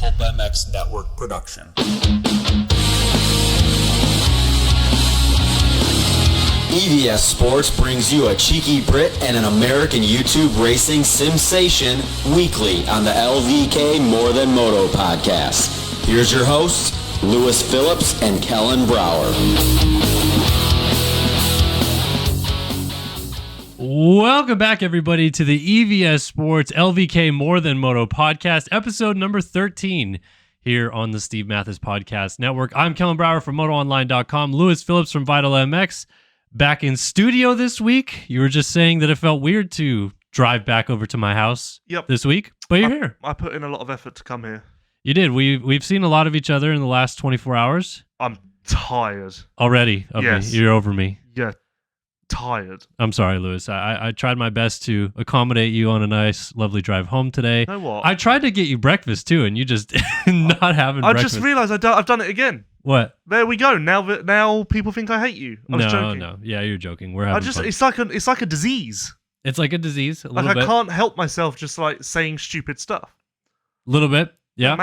Pulp MX Network production. EVS Sports brings you a cheeky Brit and an American YouTube racing sensation weekly on the LVK More Than Moto podcast. Here's your hosts, Phillips and Kellen Brauer. Welcome back, everybody, to the EVS Sports LVK More Than Moto podcast, episode number 13 here on the Steve Mathis Podcast Network. I'm Kellen Brauer from MotoOnline.com, Phillips from Vital MX. Back in studio this week. You were just saying that it felt weird to drive back over to my house this week, but you're here. I put in a lot of effort to come here. You did. We've seen a lot of each other in the last 24 hours. I'm tired. Already of me. You're over me. Yeah, tired. I'm sorry, Lewis. I tried my best to accommodate you on a nice, lovely drive home today. You know what? I tried to get you breakfast too, and you just not having breakfast. I just realized I've done it again. What? There we go. Now people think I hate you. I was joking. No. Yeah, you're joking. We're having fun. It's like a disease. It's like a disease. A little I bit. can't help myself just like saying stupid stuff. A little bit. Yeah.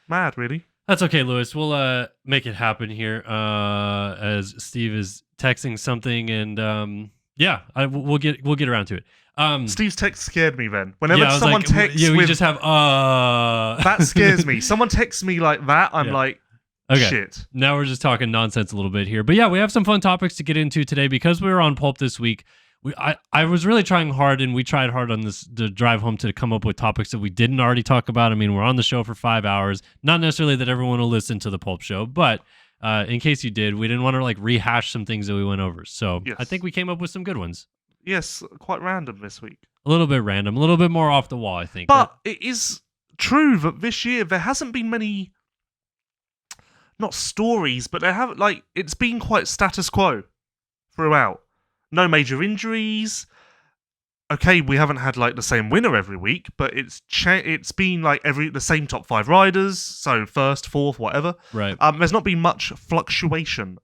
Mad, really. That's okay, Lewis. We'll make it happen here. As Steve is texting something, and we'll get around to it. Steve's text scared me then. Whenever someone texts, we just have that scares me. Someone texts me like that, I'm like. Okay. Shit. Now we're just talking nonsense a little bit here. But yeah, we have some fun topics to get into today because we were on Pulp this week. I was really trying hard, and we tried hard on the drive home to come up with topics that we didn't already talk about. I mean, we're on the show for 5 hours. Not necessarily that everyone will listen to the Pulp show, but in case you did, we didn't want to rehash some things that we went over. So yes. I think we came up with some good ones. Yes, quite random this week. A little bit random, a little bit more off the wall, I think. But it is true that this year there hasn't been many... not stories, but they have it's been quite status quo throughout. No major injuries. Okay, we haven't had the same winner every week, but it's been the same top 5 riders, so first, fourth, whatever. Right. There's not been much fluctuation.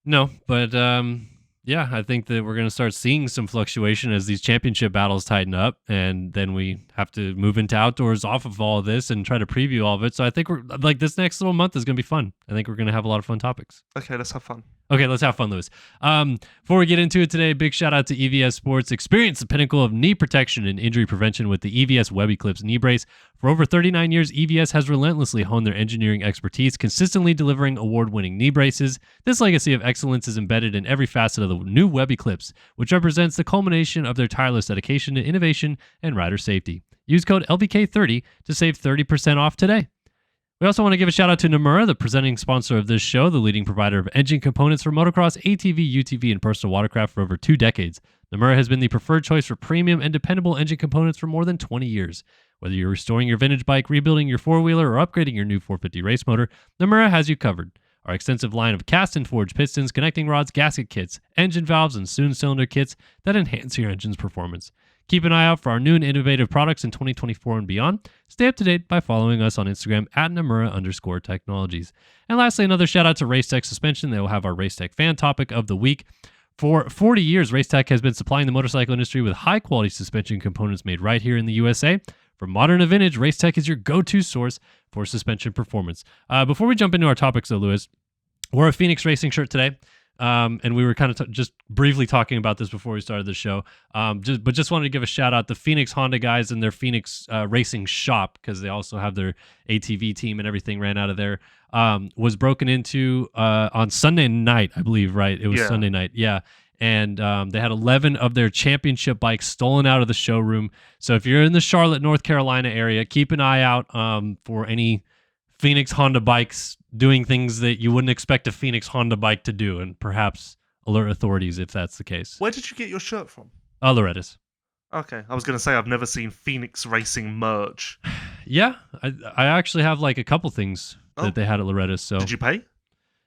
No, but I think that we're going to start seeing some fluctuation as these championship battles tighten up, and then we have to move into outdoors off of all of this and try to preview all of it. So I think we're this next little month is going to be fun. I think we're going to have a lot of fun topics. Okay, let's have fun. Okay, let's have fun, Lewis. Before we get into it today, big shout out to EVS Sports. Experience the pinnacle of knee protection and injury prevention with the EVS Web Eclipse knee brace. For over 39 years, EVS has relentlessly honed their engineering expertise, consistently delivering award-winning knee braces. This legacy of excellence is embedded in every facet of the new Web Eclipse, which represents the culmination of their tireless dedication to innovation and rider safety. Use code LVK30 to save 30% off today. We also want to give a shout out to Namura, the presenting sponsor of this show, the leading provider of engine components for motocross, ATV, UTV, and personal watercraft for over 2 decades. Namura has been the preferred choice for premium and dependable engine components for more than 20 years. Whether you're restoring your vintage bike, rebuilding your four-wheeler, or upgrading your new 450 race motor, Namura has you covered. Our extensive line of cast and forged pistons, connecting rods, gasket kits, engine valves, and soon cylinder kits that enhance your engine's performance. Keep an eye out for our new and innovative products in 2024 and beyond. Stay up to date by following us on Instagram at Namura_technologies. And lastly, another shout out to Racetech Suspension. They will have our Racetech fan topic of the week. For 40 years, Racetech has been supplying the motorcycle industry with high-quality suspension components made right here in the USA. From modern to vintage, Racetech is your go-to source for suspension performance. Before we jump into our topics, though, Lewis, we're a Phoenix Racing shirt today. And we were kind of just briefly talking about this before we started the show. Just wanted to give a shout out to Phoenix Honda guys and their Phoenix Racing shop, because they also have their ATV team and everything ran out of there. Was broken into on Sunday night, I believe, right? It was Sunday night. Yeah. And they had 11 of their championship bikes stolen out of the showroom. So if you're in the Charlotte, North Carolina area, keep an eye out for any Phoenix Honda bikes doing things that you wouldn't expect a Phoenix Honda bike to do, and perhaps alert authorities if that's the case. Where did you get your shirt from? Loretta's. Okay, I was going to say I've never seen Phoenix Racing merch. Yeah, I actually have a couple things that they had at Loretta's. So did you pay?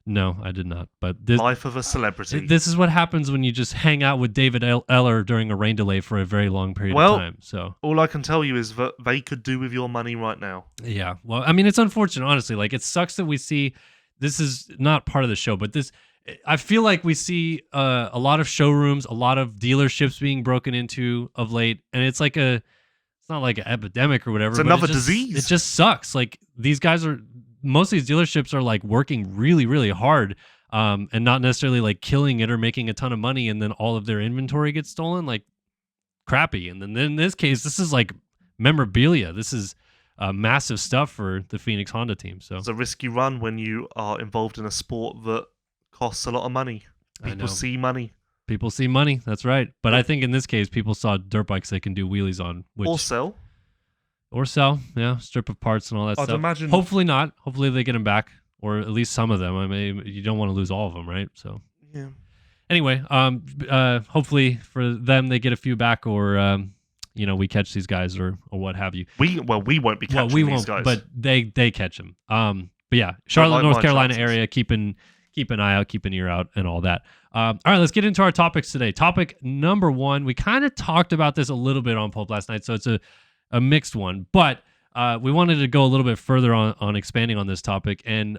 No, I did not. But life of a celebrity. This is what happens when you just hang out with David Eller during a rain delay for a very long period of time. So all I can tell you is that they could do with your money right now. Yeah. Well, I mean, it's unfortunate, honestly. It sucks that we see, this is not part of the show, but I feel like we see a lot of showrooms, a lot of dealerships being broken into of late, and it's like not like an epidemic or whatever. It's but another it just, disease. It just sucks. Like these guys are, most of these dealerships are like working really, really hard, and not necessarily like killing it or making a ton of money, and then all of their inventory gets stolen. Like crappy. And then in this case, this is like memorabilia. This is massive stuff for the Phoenix Honda team. So it's a risky run when you are involved in a sport that costs a lot of money. People see money. People see money. That's right. But I think in this case, people saw dirt bikes they can do wheelies on, or sell. Yeah, strip of parts and all that I'd stuff. imagine. Hopefully not. Hopefully they get them back, or at least some of them. I mean, you don't want to lose all of them, right? So yeah. Anyway, hopefully for them they get a few back, or we catch these guys or what have you. We won't be catching these guys, but they catch them. But yeah, Charlotte, North Carolina area, keep an eye out, keep an ear out, and all that. All right, let's get into our topics today. Topic number 1, we kind of talked about this a little bit on Pulp last night, so it's a mixed one, but we wanted to go a little bit further on expanding on this topic, and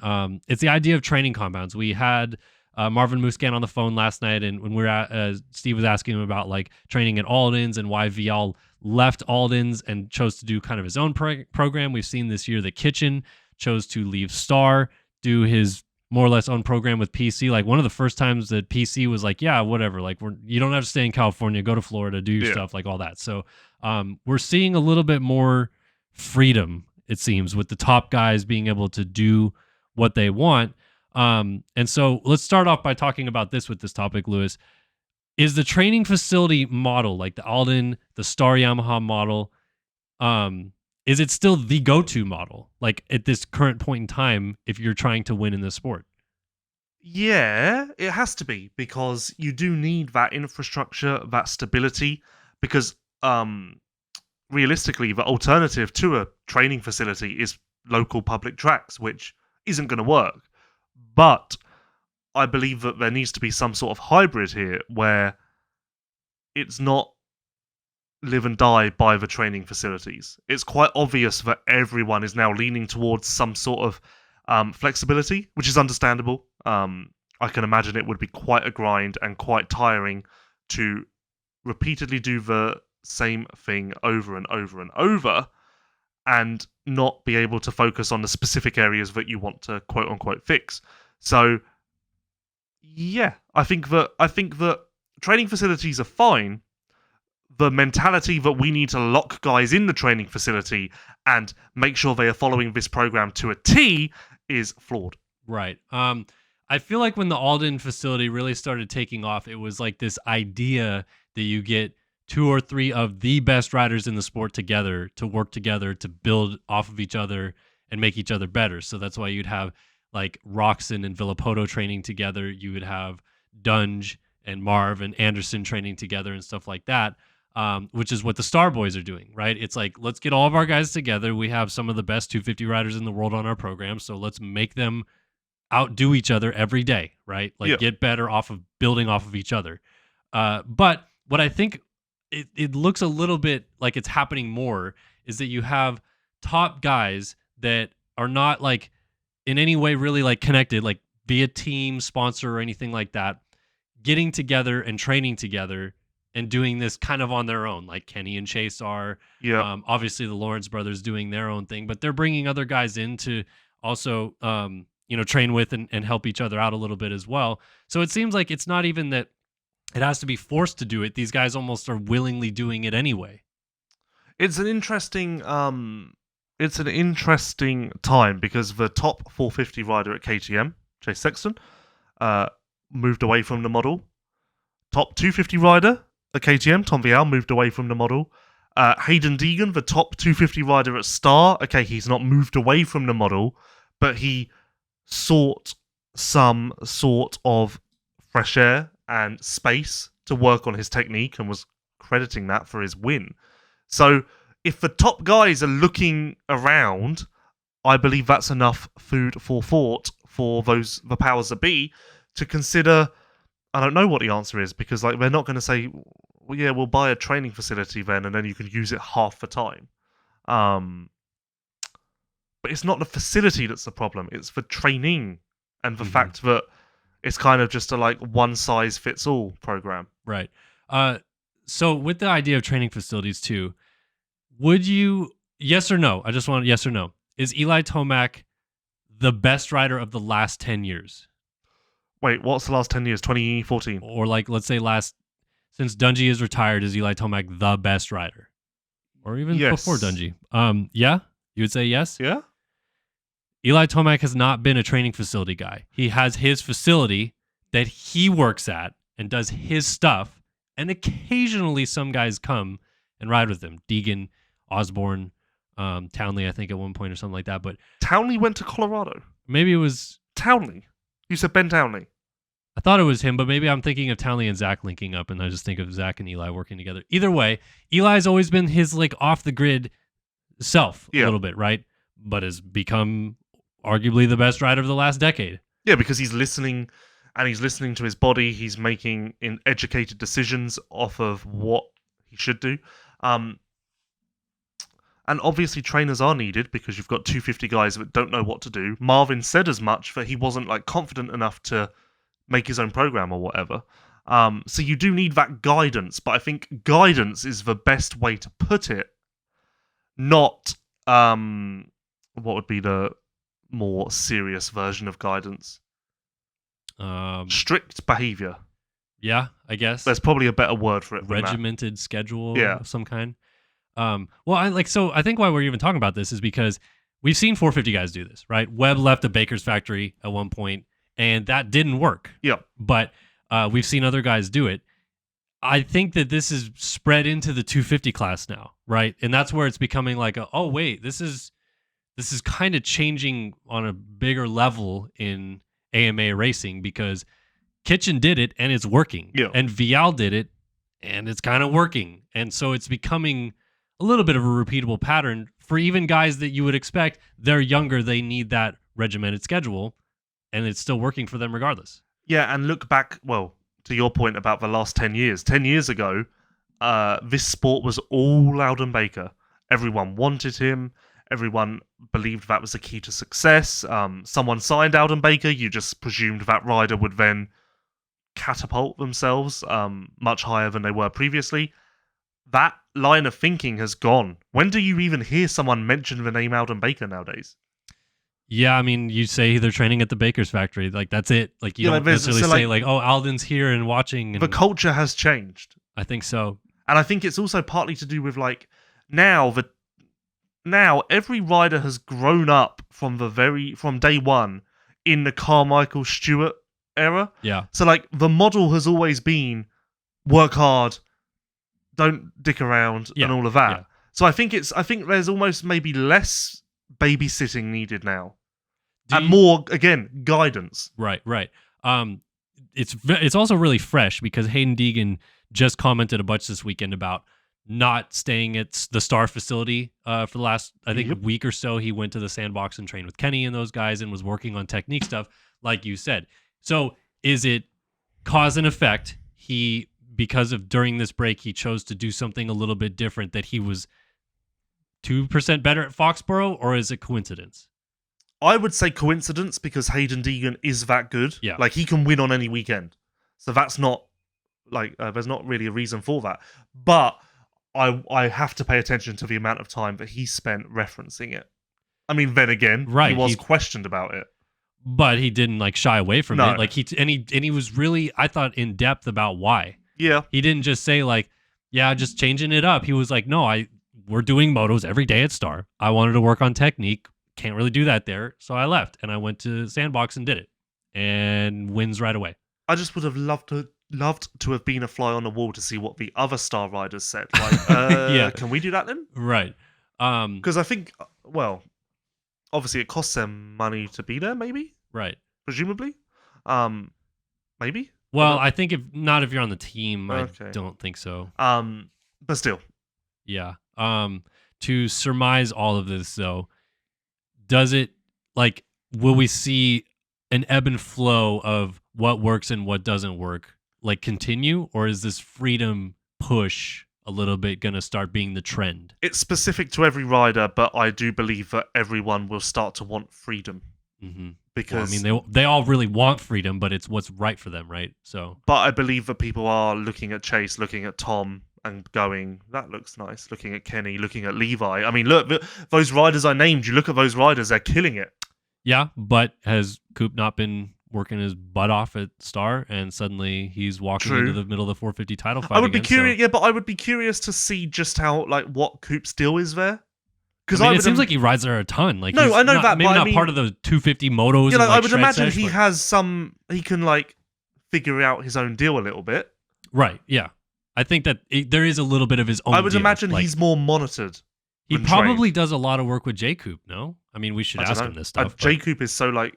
it's the idea of training compounds. We had Marvin Muscan on the phone last night, and when we were Steve was asking him about like training at Alden's and why Vial left Alden's and chose to do kind of his own program. We've seen this year that Kitchen chose to leave Star, do his more or less own program with PC. Like one of the first times that PC was like, yeah, whatever. Like you don't have to stay in California, go to Florida, do your stuff, like all that. So we're seeing a little bit more freedom, it seems, with the top guys being able to do what they want. And so let's start off by talking about this with this topic, Lewis. Is the training facility model, like the Alden, the Star Yamaha model, is it still the go-to model, like at this current point in time, if you're trying to win in this sport? Yeah, it has to be, because you do need that infrastructure, that stability, because realistically, the alternative to a training facility is local public tracks, which isn't going to work. But I believe that there needs to be some sort of hybrid here where it's not live and die by the training facilities. It's quite obvious that everyone is now leaning towards some sort of flexibility, which is understandable. I can imagine it would be quite a grind and quite tiring to repeatedly do the same thing over and over and over and not be able to focus on the specific areas that you want to quote unquote fix. So yeah, I think that training facilities are fine. The mentality that we need to lock guys in the training facility and make sure they are following this program to a T is flawed. Right. I feel like when the Alden facility really started taking off, it was like this idea that you get 2 or 3 of the best riders in the sport together to work together to build off of each other and make each other better. So that's why you'd have like Roxon and Villapoto training together. You would have Dunge and Marv and Anderson training together and stuff like that. Which is what the Star Boys are doing, right? It's like, let's get all of our guys together. We have some of the best 250 riders in the world on our program, so let's make them outdo each other every day, right? Like get better off of building off of each other. But what I think it looks a little bit like it's happening more is that you have top guys that are not like in any way really like connected, like via team, sponsor, or anything like that, getting together and training together and doing this kind of on their own, like Kenny and Chase are. Yeah. Obviously, the Lawrence brothers doing their own thing, but they're bringing other guys in to also, train with and help each other out a little bit as well. So it seems like it's not even that it has to be forced to do it. These guys almost are willingly doing it anyway. It's an interesting time because the top 450 rider at KTM, Chase Sexton, moved away from the model. Top 250 rider at KTM, Tom Vial, moved away from the model. Hayden Deegan, the top 250 rider at Star, okay, he's not moved away from the model, but he sought some sort of fresh air and space to work on his technique and was crediting that for his win. So if the top guys are looking around, I believe that's enough food for thought for the powers that be to consider. I don't know what the answer is, because like they're not going to say, well, yeah, we'll buy a training facility then, and then you can use it half the time. But it's not the facility that's the problem; it's the training and the fact that it's kind of just a like one size fits all program. Right. So with the idea of training facilities too, Would you, yes or no? I just want yes or no. Is Eli Tomac the best rider of the last 10 years? Wait, what's the last 10 years? 2014. Or like, let's say since Dungey is retired, is Eli Tomac the best rider? Or even Yes. before Dungey? Yeah? You would say yes? Yeah? Eli Tomac has not been a training facility guy. He has his facility that he works at and does his stuff. And occasionally some guys come and ride with him. Deegan, Osborne, Townley, I think at one point or something like that. But Townley went to Colorado. maybe it was, Townley. You said Ben Townley. I thought it was him, but maybe I'm thinking of Townley and Zach linking up, and I just think of Zach and Eli working together. Either way, Eli's always been his like off the grid self a little bit, right? But has become arguably the best rider of the last decade. Yeah, because he's listening, and he's listening to his body. He's making educated decisions off of what he should do. And obviously trainers are needed because you've got 250 guys that don't know what to do. Marvin said as much, that he wasn't like confident enough to make his own program or whatever. So you do need that guidance, but I think guidance is the best way to put it. Not what would be the more serious version of guidance? Strict behavior. Yeah, I guess. There's probably a better word for it than regimented schedule Yeah. of some kind. Well, I think why we're even talking about this is because we've seen 450 guys do this, right? Webb left a baker's factory at one point, and that didn't work. Yeah. But we've seen other guys do it. I think that this is spread into the 250 class now, right? And that's where it's becoming like, oh wait, this is kind of changing on a bigger level in AMA racing because Kitchen did it and it's working. Yeah. And Vial did it and it's kind of working. And so it's becoming a little bit of a repeatable pattern for even guys that you would expect. They're younger, they need that regimented schedule, and it's still working for them regardless. Yeah, and look back, well, to your point about the last 10 years. 10 years ago, this sport was all Loudon Baker. Everyone wanted him. Everyone believed that was the key to success. Someone signed Loudon Baker. You just presumed that rider would then catapult themselves much higher than they were previously. That line of thinking has gone. When do you even hear someone mention the name Loudon Baker nowadays? Yeah, I mean, you say they're training at the baker's factory. Like, that's it. Like, you don't necessarily say, like, oh, Alden's here and watching. And the culture has changed. I think so. And I think it's also partly to do with, like, now every rider has grown up from day one in the Carmichael Stewart era. Yeah. So, like, the model has always been work hard, don't dick around, and all of that. Yeah. So I think there's almost maybe less babysitting needed now. More, again, guidance. Right. It's also really fresh because Hayden Deegan just commented a bunch this weekend about not staying at the Star facility for the last, I think, week or so. He went to the sandbox and trained with Kenny and those guys and was working on technique stuff, like you said. So is it cause and effect? Because of during this break, he chose to do something a little bit different, that he was 2% better at Foxborough, or is it coincidence? I would say coincidence because Hayden Deegan is that good. Yeah. Like, he can win on any weekend. So that's not, like, there's not really a reason for that. But I have to pay attention to the amount of time that he spent referencing it. I mean, then again, he was questioned about it. But he didn't, like, shy away from it. Like, he was really, I thought, in depth about why. Yeah. He didn't just say, like, yeah, just changing it up. He was like, no, we're doing motos every day at Star. I wanted to work on technique. Can't really do that there. So I left and I went to Sandbox and did it. And wins right away. I just would have loved to have been a fly on the wall to see what the other Star riders said. Like, can we do that then? Right. Because I think, well, obviously it costs them money to be there, maybe? Right. Presumably? Maybe? Well, I think if you're on the team, I don't think so. But still. Yeah. To surmise all of this, though, does it, like, will we see an ebb and flow of what works and what doesn't work, like, continue? Or is this freedom push a little bit going to start being the trend? It's specific to every rider, but I do believe that everyone will start to want freedom. Mm-hmm. Because I mean, they all really want freedom, but it's what's right for them, right? So, but I believe that people are looking at Chase, looking at Tom, and going, that looks nice. Looking at Kenny, looking at Levi. I mean, look, those riders I named, you look at those riders, they're killing it. Yeah, but has Coop not been working his butt off at Star, and suddenly he's walking into the middle of the 450 title fight? I would be curious, but I would be curious to see just how, like, what Coop's deal is there. Because it seems like he rides there a ton. Like, no, I know that, maybe but not part of the 250 motos. Yeah, like, I would imagine sesh, he has some. He can like figure out his own deal a little bit. Right. Yeah. I think that there is a little bit of his own. I would deal. imagine like, he's more monitored. He probably does a lot of work with J Coop. No, I mean we should ask him this stuff. J Coop is so like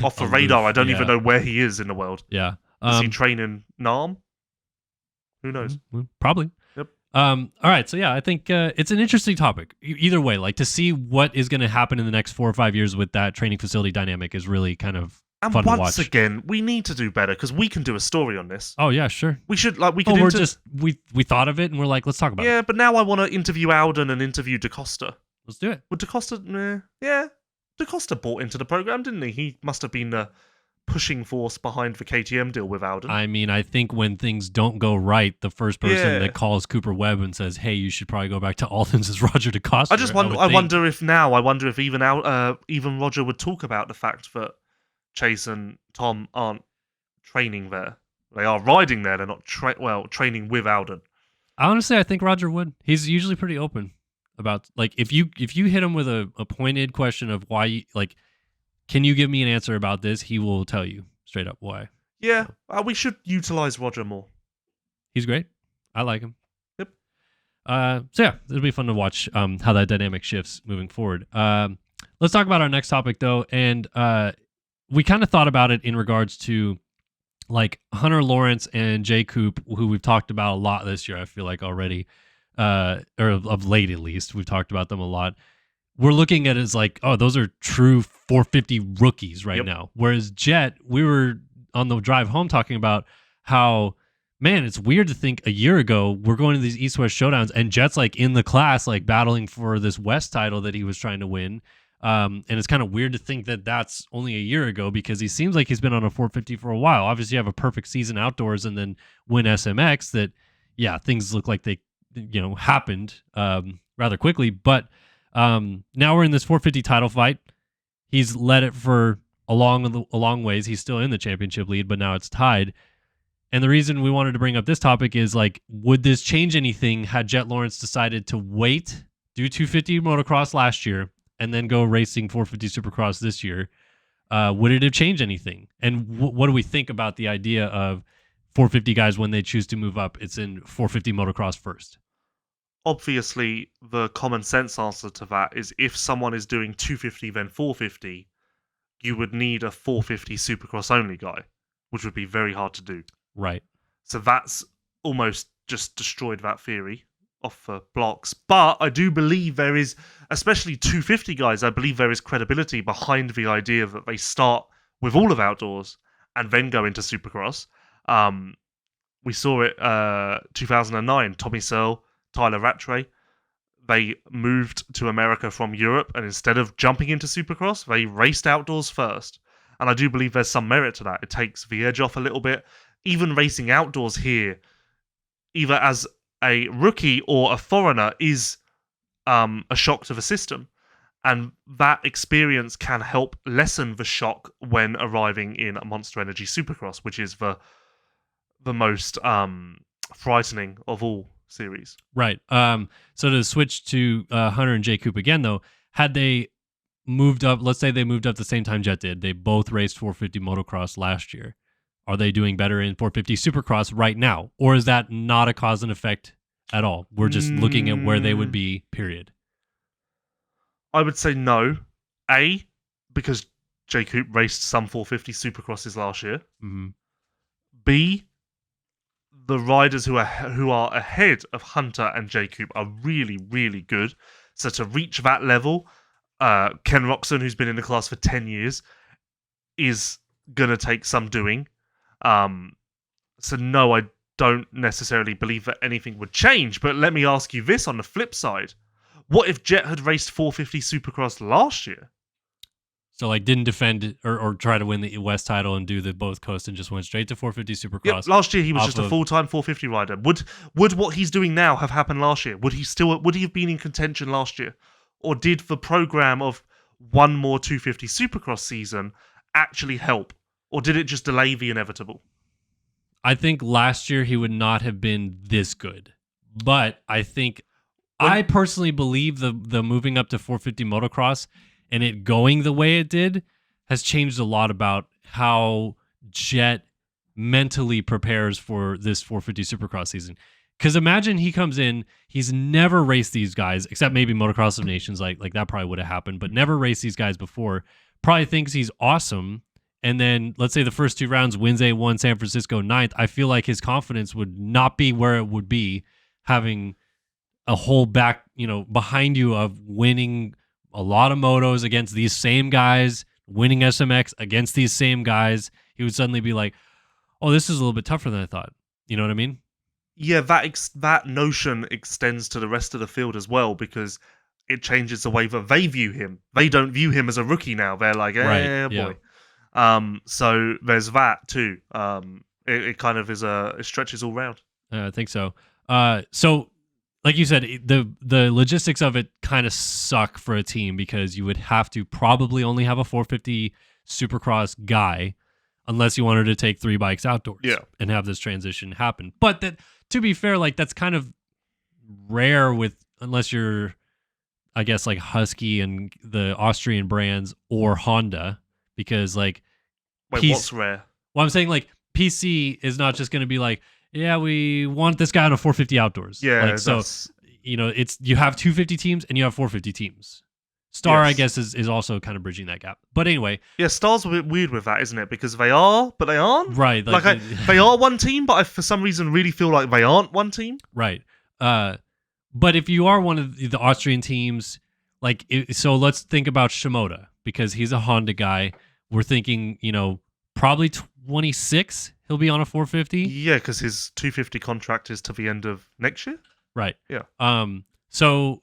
off the radar. I don't even know where he is in the world. Yeah. Is he training Nam? Who knows? Probably. Yep. All right. So yeah, I think it's an interesting topic. Either way, like to see what is going to happen in the next 4 or 5 years with that training facility dynamic is really kind of fun to watch. And once again, we need to do better because we can do a story on this. Oh yeah, sure. We should we could. We thought of it and we're like, let's talk about it. Yeah, but now I want to interview Alden and interview DaCosta. Let's do it. Would DaCosta? Yeah, DaCosta bought into the program, didn't he? He must have been the pushing force behind the KTM deal with Alden. I mean, I think when things don't go right, the first person that calls Cooper Webb and says, "Hey, you should probably go back to Alden's," is Roger DaCosta. I just wonder. I wonder if even Roger would talk about the fact that Chase and Tom aren't training there. They are riding there. They're not training with Alden. Honestly, I think Roger would. He's usually pretty open about, like, if you hit him with a pointed question of why, like, can you give me an answer about this? He will tell you straight up why. Yeah, we should utilize Roger more. He's great. I like him. Yep. So yeah, it'll be fun to watch how that dynamic shifts moving forward. Let's talk about our next topic though, and we kind of thought about it in regards to like Hunter Lawrence and Jay Coop, who we've talked about a lot this year. I feel like already, or of late at least, we've talked about them a lot. We're looking at it as like, oh, those are true 450 rookies right now. Whereas Jet, we were on the drive home talking about how, man, it's weird to think a year ago we're going to these East-West showdowns and Jet's like in the class, like battling for this West title that he was trying to win. And it's kind of weird to think that that's only a year ago because he seems like he's been on a 450 for a while. Obviously, you have a perfect season outdoors and then win SMX that, yeah, things look like they, happened rather quickly. But now we're in this 450 title fight. He's led it for a long ways. He's still in the championship lead, but now it's tied. And the reason we wanted to bring up this topic is like, would this change anything had Jet Lawrence decided to wait, do 250 motocross last year, and then go racing 450 Supercross this year? Would it have changed anything? And what do we think about the idea of 450 guys when they choose to move up? It's in 450 motocross first. Obviously, the common sense answer to that is if someone is doing 250 then 450, you would need a 450 Supercross only guy, which would be very hard to do. Right. So that's almost just destroyed that theory off the blocks. But I do believe there is, especially 250 guys, I believe there is credibility behind the idea that they start with all of outdoors and then go into Supercross. We saw it 2009, Tommy Searle, Tyler Rattray. They moved to America from Europe, and instead of jumping into Supercross, they raced outdoors first. And I do believe there's some merit to that. It takes the edge off a little bit. Even racing outdoors here, either as a rookie or a foreigner, is a shock to the system. And that experience can help lessen the shock when arriving in a Monster Energy Supercross, which is the most frightening of all series. Right. So to switch to Hunter and Jay Coop again, though, had they moved up, let's say they moved up the same time Jet did, they both raced 450 motocross last year. Are they doing better in 450 Supercross right now? Or is that not a cause and effect at all? We're just looking at where they would be, period. I would say no. A, because Jay Coop raced some 450 Supercrosses last year. Mm-hmm. B, the riders who are ahead of Hunter and Jay Coop are really, really good. So to reach that level, Ken Roxon, who's been in the class for 10 years, is going to take some doing. So no, I don't necessarily believe that anything would change. But let me ask you this on the flip side. What if Jet had raced 450 Supercross last year? So like didn't defend or try to win the West title and do the both coast and just went straight to 450 Supercross. Yeah, last year he was just a of- full-time 450 rider. Would what he's doing now have happened last year? Would he have been in contention last year? Or did the program of one more 250 Supercross season actually help? Or did it just delay the inevitable? I think last year he would not have been this good. But I think I personally believe the moving up to 450 motocross and it going the way it did has changed a lot about how Jet mentally prepares for this 450 Supercross season. Because imagine he comes in, he's never raced these guys, except maybe Motocross of Nations, like that probably would have happened, but never raced these guys before. Probably thinks he's awesome. And then let's say the first 2 rounds wins A1, San Francisco 9th. I feel like his confidence would not be where it would be having a whole back, behind you of winning a lot of motos against these same guys, winning SMX against these same guys. He would suddenly be like, oh, this is a little bit tougher than I thought. You know what I mean? Yeah, that notion extends to the rest of the field as well, because it changes the way that they view him. They don't view him as a rookie now. They're like, boy. Yeah. So there's that too. It kind of it stretches all round. I think so. So like you said, the logistics of it kind of suck for a team because you would have to probably only have a 450 Supercross guy unless you wanted to take 3 bikes outdoors and have this transition happen. But that, to be fair, like that's kind of rare unless you're, I guess, like Husky and the Austrian brands or Honda, because like what's rare? Well, I'm saying like PC is not just going to be like, yeah, we want this guy on a 450 outdoors. Yeah, like, so it's you have 250 teams and you have 450 teams. Star, I guess, is also kind of bridging that gap. But anyway, yeah, Star's a bit weird with that, isn't it? Because they are, but they aren't. Right, they are one team, but I for some reason really feel like they aren't one team. Right. But if you are one of the Austrian teams, so let's think about Shimoda because he's a Honda guy. We're thinking, probably 26. He'll be on a 450. Yeah, because his 250 contract is to the end of next year. Right. Yeah. So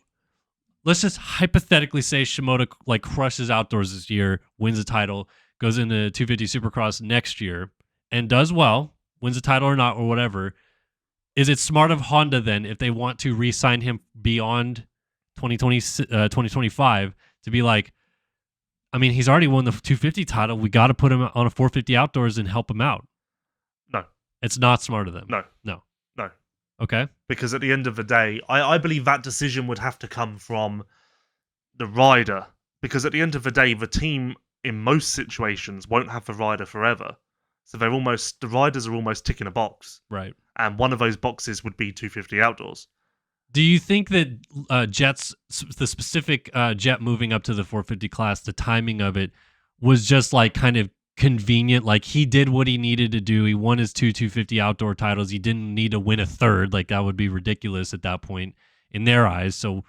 let's just hypothetically say Shimoda crushes outdoors this year, wins a title, goes into 250 Supercross next year, and does well, wins a title or not or whatever. Is it smart of Honda then, if they want to re-sign him beyond 2025, to be like, I mean, he's already won the 250 title. We got to put him on a 450 outdoors and help him out. No. It's not smart of them. No. Okay. Because at the end of the day, I believe that decision would have to come from the rider. Because at the end of the day, the team in most situations won't have the rider forever. So the riders are almost ticking a box. Right. And one of those boxes would be 250 outdoors. Do you think that the specific Jet moving up to the 450 class, the timing of it was just like kind of convenient? Like he did what he needed to do. He won his 250 outdoor titles. He didn't need to win a third. Like that would be ridiculous at that point in their eyes. So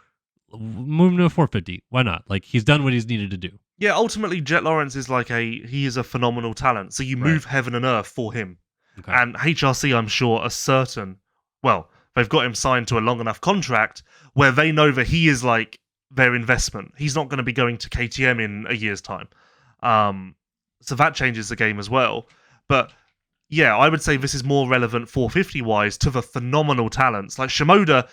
move him to a 450. Why not? Like he's done what he's needed to do. Yeah, ultimately Jet Lawrence is he is a phenomenal talent. So you move heaven and earth for him. Okay. And HRC, I'm sure, are certain. Well, they've got him signed to a long enough contract where they know that he is like their investment. He's not going to be going to KTM in a year's time. So that changes the game as well. But yeah, I would say this is more relevant 450-wise to the phenomenal talents. Like Shimoda,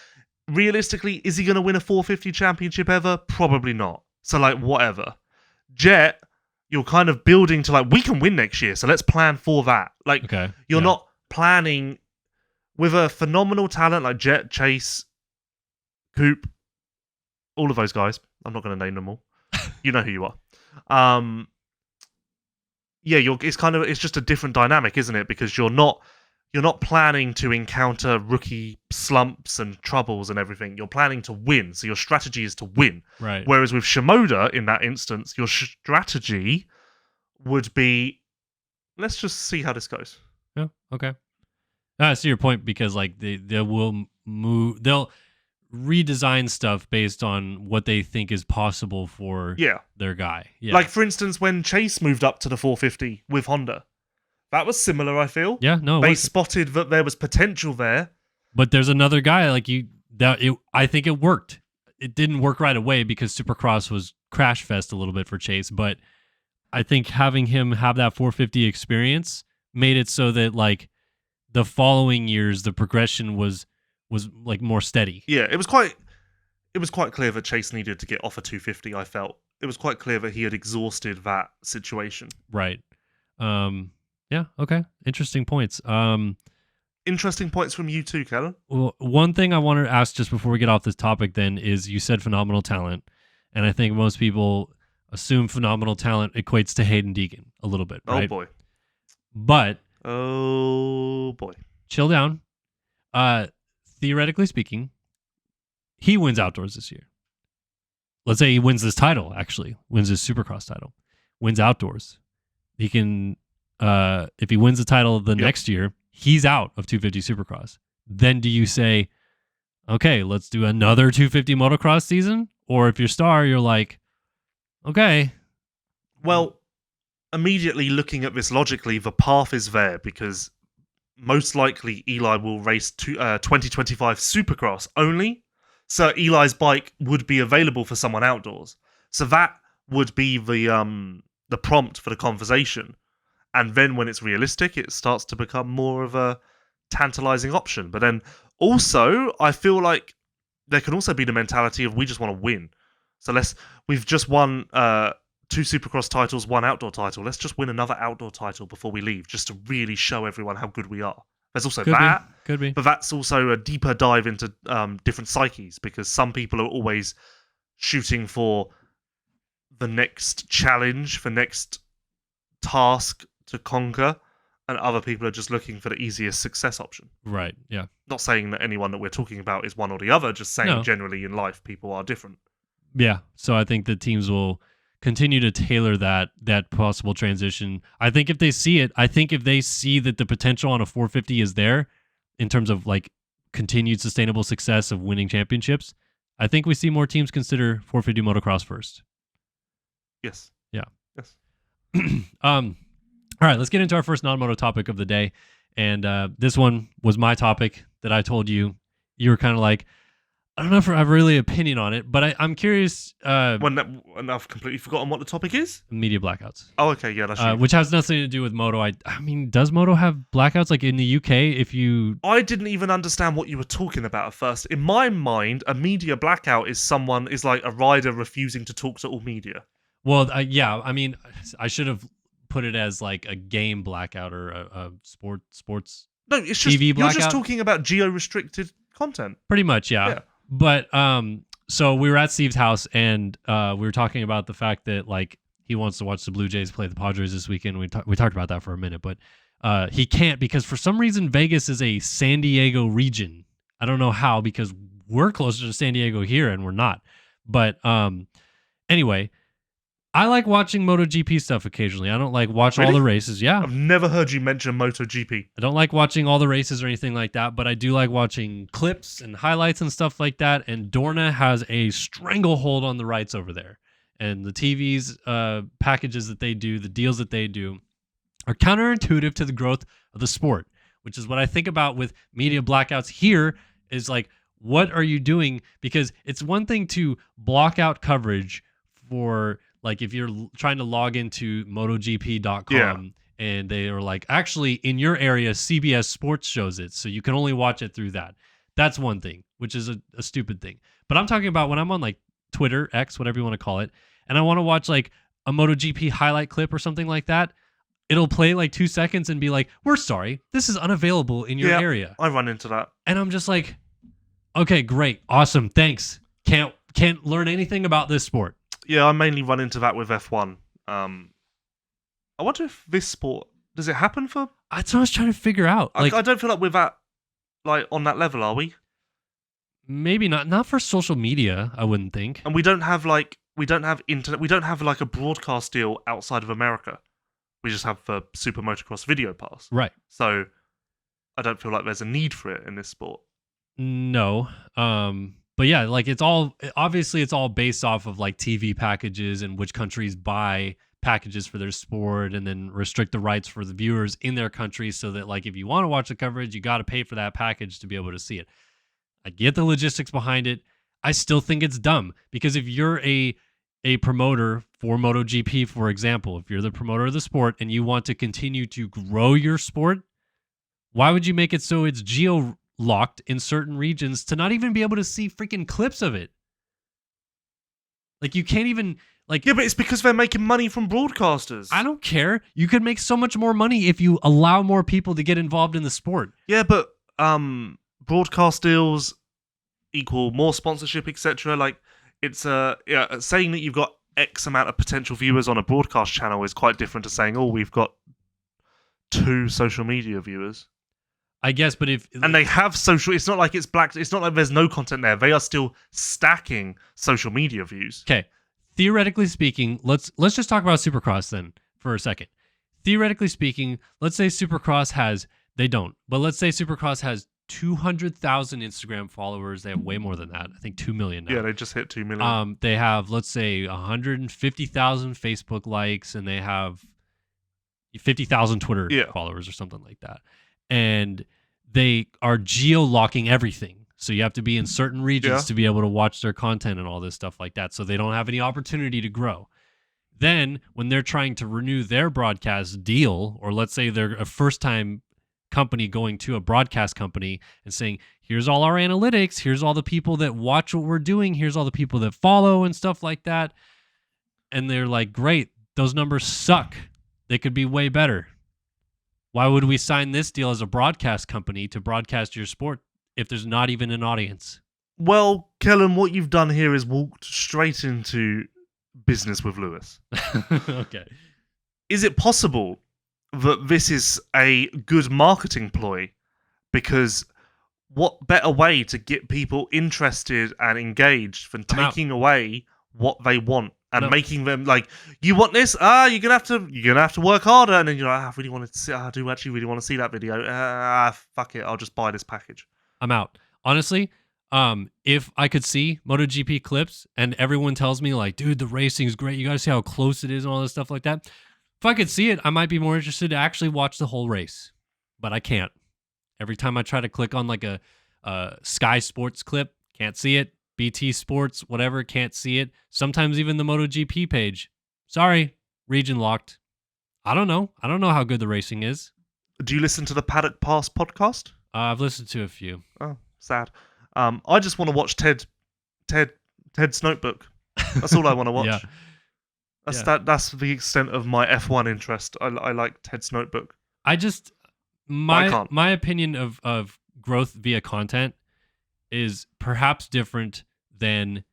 realistically, is he going to win a 450 championship ever? Probably not. So like, whatever. Jet, you're kind of building to like, we can win next year, so let's plan for that. Like, you're not planning with a phenomenal talent like Jet, Chase, Coop, all of those guys. I'm not going to name them all. You know who you are. Yeah, it's just a different dynamic, isn't it? Because you're not planning to encounter rookie slumps and troubles and everything. You're planning to win, so your strategy is to win. Right. Whereas with Shimoda, in that instance, your strategy would be, let's just see how this goes. Yeah. Okay. I see your point because like they will move. They'll redesign stuff based on what they think is possible for their guy. Yeah. Like for instance, when Chase moved up to the 450 with Honda, that was similar. I feel. Yeah. No. They spotted that there was potential there. But there's another guy I think it worked. It didn't work right away because Supercross was crash fest a little bit for Chase, but I think having him have that 450 experience made it so that like the following years the progression was like more steady. Yeah, it was quite clear that Chase needed to get off a 250. I felt it was quite clear that he had exhausted that situation. Right. Yeah. Okay. Interesting points. Interesting points from you too, Kellen. Well, one thing I wanted to ask just before we get off this topic then is you said phenomenal talent, and I think most people assume phenomenal talent equates to Hayden Deegan a little bit, right? Oh boy. But Oh boy. chill down. Theoretically speaking, he wins outdoors this year. Let's say he wins this title, actually, wins his Supercross title, wins outdoors. He can, if he wins the title the next year, he's out of 250 Supercross. Then do you say, okay, let's do another 250 motocross season? Or if you're star, you're like, okay. Well, immediately looking at this logically, the path is there because most likely Eli will race 2025 Supercross only. So Eli's bike would be available for someone outdoors. So that would be the prompt for the conversation. And then when it's realistic, it starts to become more of a tantalizing option. But then also, I feel like there can also be the mentality of we just want to win. So we've just won 2 Supercross titles, 1 outdoor title. Let's just win another outdoor title before we leave, just to really show everyone how good we are. There's also Could be. But that's also a deeper dive into different psyches, because some people are always shooting for the next challenge, the next task to conquer, and other people are just looking for the easiest success option. Right, yeah. Not saying that anyone that we're talking about is one or the other, just saying generally in life people are different. Yeah, so I think the teams will continue to tailor that possible transition. I think if they see it, if they see that the potential on a 450 is there in terms of like continued sustainable success of winning championships, I think we see more teams consider 450 motocross first. Yes. Yeah. Yes. All right, let's get into our first non-moto topic of the day. And this one was my topic that I told you. You were kind of like, I don't know if I have really opinion on it, but I'm curious. When I've completely forgotten what the topic is? Media blackouts. Oh, okay, yeah, that's true. Which has nothing to do with moto. I mean, does moto have blackouts? Like in the UK, if you... I didn't even understand what you were talking about at first. In my mind, a media blackout is like a rider refusing to talk to all media. Well, yeah, I mean, I should have put it as like a game blackout or a sports No, it's just TV blackout. You're just talking about geo-restricted content. Pretty much, yeah. But so we were at Steve's house and we were talking about the fact that like he wants to watch the Blue Jays play the Padres this weekend. We talked about that for a minute, but he can't because for some reason Vegas is a San Diego region. I don't know how, because we're closer to San Diego here and we're not. But anyway, I like watching MotoGP stuff occasionally. I don't like watch all the races. Yeah. I've never heard you mention MotoGP. I don't like watching all the races or anything like that, but I do like watching clips and highlights and stuff like that. And Dorna has a stranglehold on the rights over there. And the TV's packages that they do, the deals that they do, are counterintuitive to the growth of the sport, which is what I think about with media blackouts here is like, what are you doing? Because it's one thing to block out coverage for... Like if you're trying to log into MotoGP.com and they are like, actually in your area, CBS Sports shows it. So you can only watch it through that. That's one thing, which is a stupid thing. But I'm talking about when I'm on like Twitter, X, whatever you want to call it, and I want to watch like a MotoGP highlight clip or something like that. It'll play like 2 seconds and be like, we're sorry, this is unavailable in your area. I run into that. And I'm just like, okay, great. Awesome. Thanks. Can't learn anything about this sport. Yeah, I mainly run into that with F1. I wonder if this sport, does it happen for... That's what I was trying to figure out. I don't feel like we're that, like, on that level, are we? Maybe not. Not for social media, I wouldn't think. And we don't have internet, we don't have, like, a broadcast deal outside of America. We just have the Super Motocross Video Pass. Right. So, I don't feel like there's a need for it in this sport. No. But yeah, like it's all based off of like TV packages and which countries buy packages for their sport and then restrict the rights for the viewers in their country so that like if you want to watch the coverage, you got to pay for that package to be able to see it. I get the logistics behind it. I still think it's dumb because if you're a a promoter for MotoGP, for example, if you're the promoter of the sport and you want to continue to grow your sport, why would you make it so it's geo-locked in certain regions to not even be able to see freaking clips of it? Like, you can't even... Like, Yeah, but it's because they're making money from broadcasters. I don't care. You could make so much more money if you allow more people to get involved in the sport. Yeah, but broadcast deals equal more sponsorship, etc. Like, it's saying that you've got X amount of potential viewers on a broadcast channel is quite different to saying, oh, we've got 2 social media viewers. I guess, but if... And they have social... It's not like it's black... It's not like there's no content there. They are still stacking social media views. Okay. Theoretically speaking, let's just talk about Supercross then for a second. Theoretically speaking, let's say Supercross has... They don't. But let's say Supercross has 200,000 Instagram followers. They have way more than that. I think 2 million now. Yeah, they just hit 2 million. They have, let's say, 150,000 Facebook likes, and they have 50,000 Twitter followers or something like that. And they are geo-locking everything. So you have to be in certain regions to be able to watch their content and all this stuff like that. So they don't have any opportunity to grow. Then when they're trying to renew their broadcast deal, or let's say they're a first-time company going to a broadcast company and saying, here's all our analytics, here's all the people that watch what we're doing, here's all the people that follow and stuff like that. And they're like, great, those numbers suck. They could be way better. Why would we sign this deal as a broadcast company to broadcast your sport if there's not even an audience? Well, Kellen, what you've done here is walked straight into business with Lewis. Okay. Is it possible that this is a good marketing ploy? Because what better way to get people interested and engaged than taking away what they want and making them like, you want this? You're gonna have to work harder. And then you're like, I really want to see. I do actually really want to see that video. Fuck it, I'll just buy this package. I'm out. Honestly, if I could see MotoGP clips and everyone tells me like, dude, the racing's great, you gotta see how close it is and all this stuff like that. If I could see it, I might be more interested to actually watch the whole race. But I can't. Every time I try to click on like a Sky Sports clip, can't see it. BT Sports, whatever, can't see it. Sometimes even the MotoGP page. Sorry, region locked. I don't know. I don't know how good the racing is. Do you listen to the Paddock Pass podcast? I've listened to a few. Oh, sad. I just want to watch Ted's Notebook. That's all I want to watch. That's the extent of my F1 interest. I like Ted's Notebook. My opinion of growth via content is perhaps different than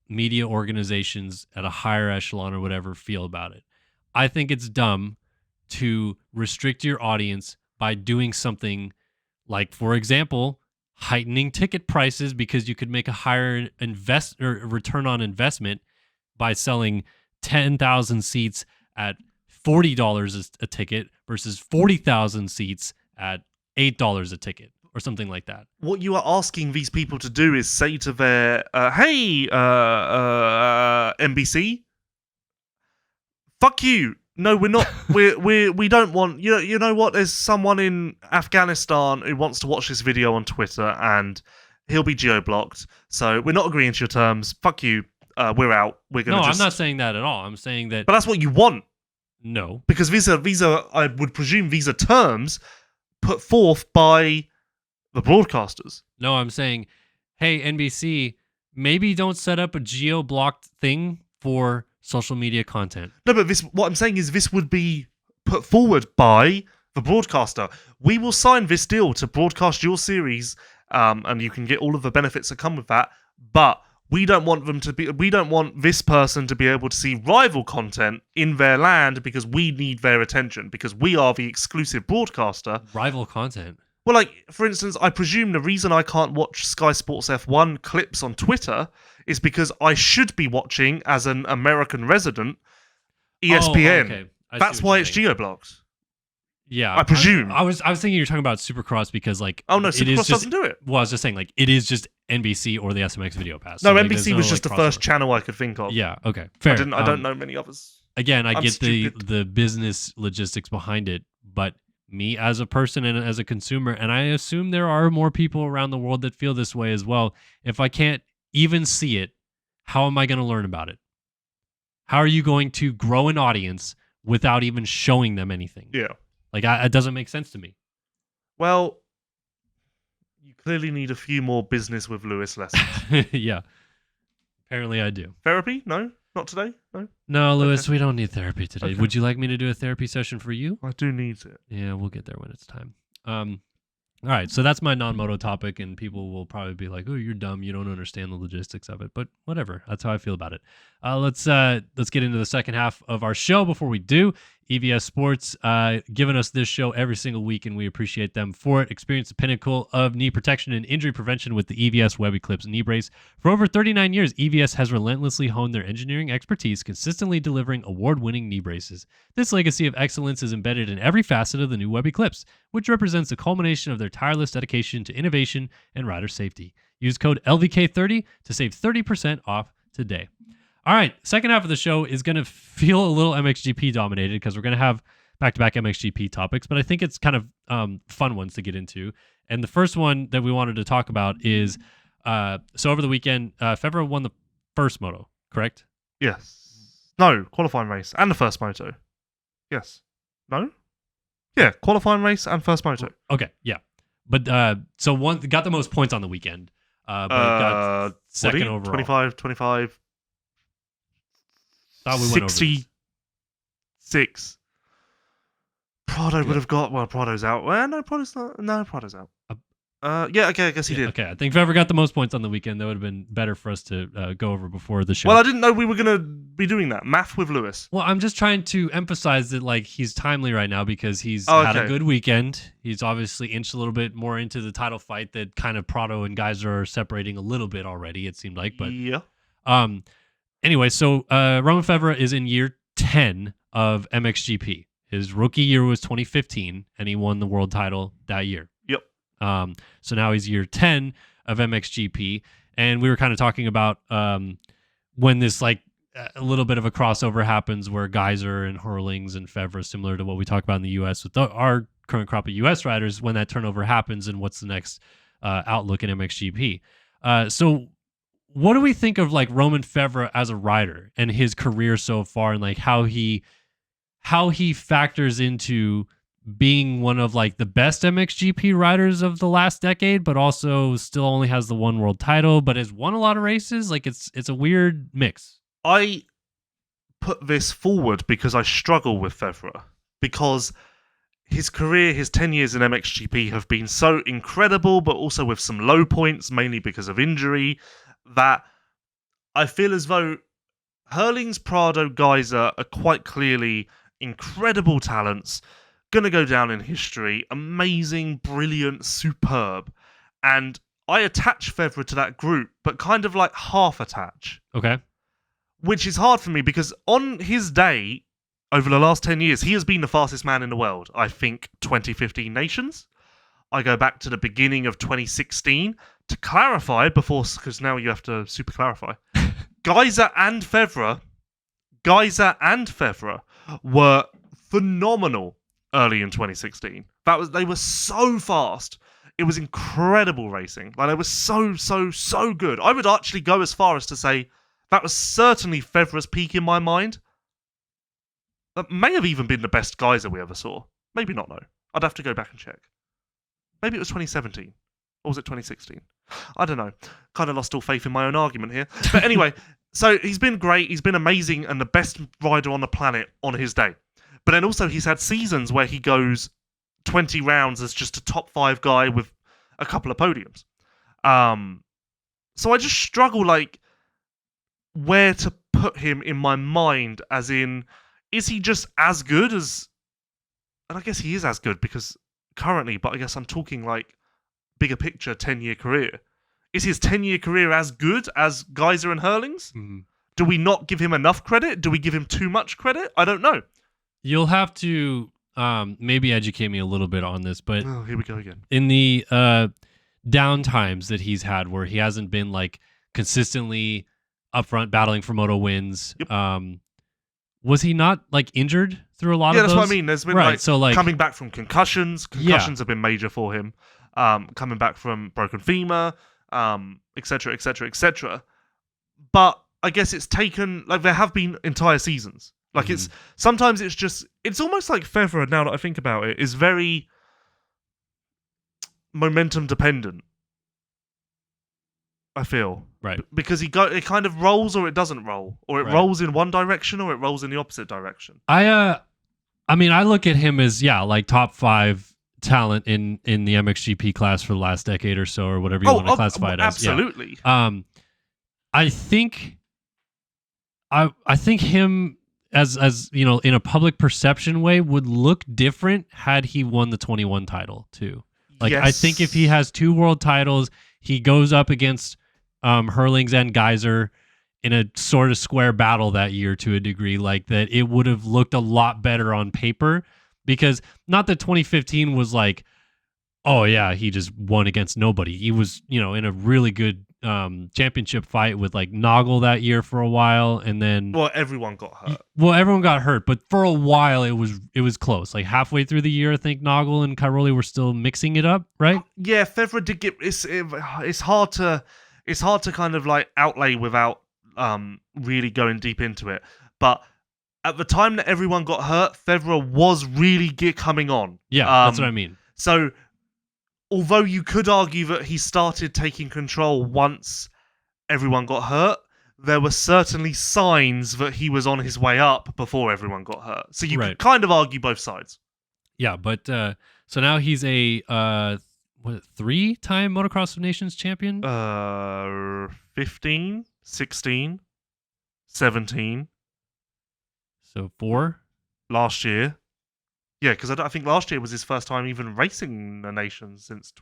media organizations at a higher echelon or whatever feel about it. I think it's dumb to restrict your audience by doing something like, for example, heightening ticket prices because you could make a higher return on investment by selling 10,000 seats at $40 a ticket versus 40,000 seats at $8 a ticket or something like that. What you are asking these people to do is say to their, hey, NBC, fuck you. No, we're not. We don't want. You know what? There's someone in Afghanistan who wants to watch this video on Twitter, and he'll be geo-blocked. So we're not agreeing to your terms. Fuck you. We're out. We're gonna. No, I'm not saying that at all. I'm saying that. But that's what you want. No, because these are. I would presume these are terms put forth by the broadcasters. No, I'm saying, hey, NBC, maybe don't set up a geo-blocked thing for social media content. No, but what I'm saying is this would be put forward by the broadcaster. We will sign this deal to broadcast your series, and you can get all of the benefits that come with that. But we don't want we don't want this person to be able to see rival content in their land because we need their attention because we are the exclusive broadcaster. Rival content. Well, like, for instance, I presume the reason I can't watch Sky Sports F1 clips on Twitter is because I should be watching, as an American resident, ESPN. Oh, okay. That's why it's geo-blocked. Yeah. I presume. I was thinking you were talking about Supercross because, like... Oh, no, Supercross doesn't do it. Well, I was just saying, like, it is just NBC or the SMX Video Pass. No, so, like, NBC was just the first channel I could think of. Yeah, okay. Fair. I don't know many others. Again, I get the business logistics behind it, but... me as a person and as a consumer, and I assume there are more people around the world that feel this way as well. If I can't even see it, how am I going to learn about it? How are you going to grow an audience without even showing them anything? Yeah. Like, it doesn't make sense to me. Well, you clearly need a few more business with Lewis lessons. Yeah. Apparently I do. Therapy? No? Not today? No? No, Lewis, Okay. we don't need therapy today. Okay. Would you like me to do a therapy session for you? I do need it. Yeah, we'll get there when it's time. All right, so that's my non-moto topic, and people will probably be like, "Oh, you're dumb. You don't understand the logistics of it." But whatever. That's how I feel about it. Let's get into the second half of our show. Before we do, EVS Sports giving us this show every single week, and we appreciate them for it. Experience the pinnacle of knee protection and injury prevention with the EVS Web Eclipse knee brace. For over 39 years, EVS has relentlessly honed their engineering expertise, consistently delivering award-winning knee braces. This legacy of excellence is embedded in every facet of the new Web Eclipse, which represents the culmination of their tireless dedication to innovation and rider safety. Use code LVK30 to save 30% off today. All right, second half of the show is going to feel a little MXGP dominated because we're going to have back-to-back MXGP topics, but I think it's kind of fun ones to get into. And the first one that we wanted to talk about is, so over the weekend, Febvre won the first moto, correct? Yes. No, qualifying race and the first moto. Yes. No? Yeah, qualifying race and first moto. Okay, yeah. But so one got the most points on the weekend, but got second overall. 25. Thought we went over this. 66. Prado would have got... Well, Prado's out. Well, no, Prado's not... No, Prado's out. Yeah, okay, I guess he did. Okay, I think if I ever got the most points on the weekend, that would have been better for us to go over before the show. Well, I didn't know we were going to be doing that. Math with Lewis. Well, I'm just trying to emphasize that like he's timely right now because he's had a good weekend. He's obviously inched a little bit more into the title fight that kind of Prado and Geyser are separating a little bit already, it seemed like. But yeah. Anyway, so Romain Febvre is in year 10 of MXGP. His rookie year was 2015, and he won the world title that year. Yep. So now he's year 10 of MXGP, and we were kind of talking about when this like a little bit of a crossover happens where Geyser and Hurlings and Febvre, similar to what we talk about in the U.S. with our current crop of U.S. riders, when that turnover happens and what's the next outlook in MXGP. So what do we think of like Romain Febvre as a rider and his career so far, and like how he factors into being one of like the best MXGP riders of the last decade, but also still only has the one world title, but has won a lot of races? Like it's a weird mix. I put this forward because I struggle with Febvre, because his career, his 10 years in MXGP have been so incredible, but also with some low points, mainly because of injury, that I feel as though Hurlings, Prado, Geyser are quite clearly incredible talents, going to go down in history, amazing, brilliant, superb. And I attach Febvre to that group, but kind of like half attach. Okay. Which is hard for me because on his day, over the last 10 years, he has been the fastest man in the world. I think 2015 Nations. I go back to the beginning of 2016 to clarify because now you have to super clarify. Geyser and Febvre were phenomenal early in 2016. They were so fast. It was incredible racing. Like, they were so good. I would actually go as far as to say that was certainly Febvre's peak in my mind. That may have even been the best Geyser we ever saw. Maybe not, though. I'd have to go back and check. Maybe it was 2017. Or was it 2016? I don't know. Kind of lost all faith in my own argument here. But anyway, so he's been great. He's been amazing and the best rider on the planet on his day. But then also he's had seasons where he goes 20 rounds as just a top 5 guy with a couple of podiums. So I just struggle, like, where to put him in my mind, as in, is he just as good as... And I guess he is as good because currently, but I guess I'm talking like bigger picture 10-year career. Is his 10-year career as good as Geyser and Hurlings? Mm-hmm. Do we not give him enough credit? Do we give him too much credit? I don't know. You'll have to maybe educate me a little bit on this, but here we go again. In the down times that he's had where he hasn't been like consistently up front battling for moto wins, Yep. Was he not like injured through a lot of those? Yeah, that's what I mean. There's been like coming back from concussions. Concussions have been major for him. Coming back from broken femur, etc., etc., etc. But I guess it's taken, like, there have been entire seasons. Like, it's sometimes it's almost like Febvre, now that I think about it, is very momentum dependent, I feel. Right. Because it kind of rolls or it doesn't roll. Or it rolls in one direction or it rolls in the opposite direction. I mean, I look at him as, like top 5 talent in the MXGP class for the last decade or so, or whatever you want to classify it as. Absolutely. Yeah. I think him as you know, in a public perception way, would look different had he won the 21 title too. Like, yes. I think if he has 2 world titles, he goes up against Herlings and Geyser in a sort of square battle that year to a degree, like that it would have looked a lot better on paper, because not that 2015 was like, oh yeah, he just won against nobody. He was, you know, in a really good championship fight with like Noggle that year for a while, and then everyone got hurt. Well, everyone got hurt, but for a while it was close. Like halfway through the year, I think Noggle and Cairoli were still mixing it up, right? Yeah, Febvre did get it's hard to kind of like outlay without really going deep into it. But at the time that everyone got hurt, Febvre was really coming on. Yeah, that's what I mean. So, although you could argue that he started taking control once everyone got hurt, there were certainly signs that he was on his way up before everyone got hurt. So you could kind of argue both sides. Yeah, but so now he's a 3-time Motocross of Nations champion? 15, 16, 17. So 4? Last year. Yeah, because I think last year was his first time even racing the Nations since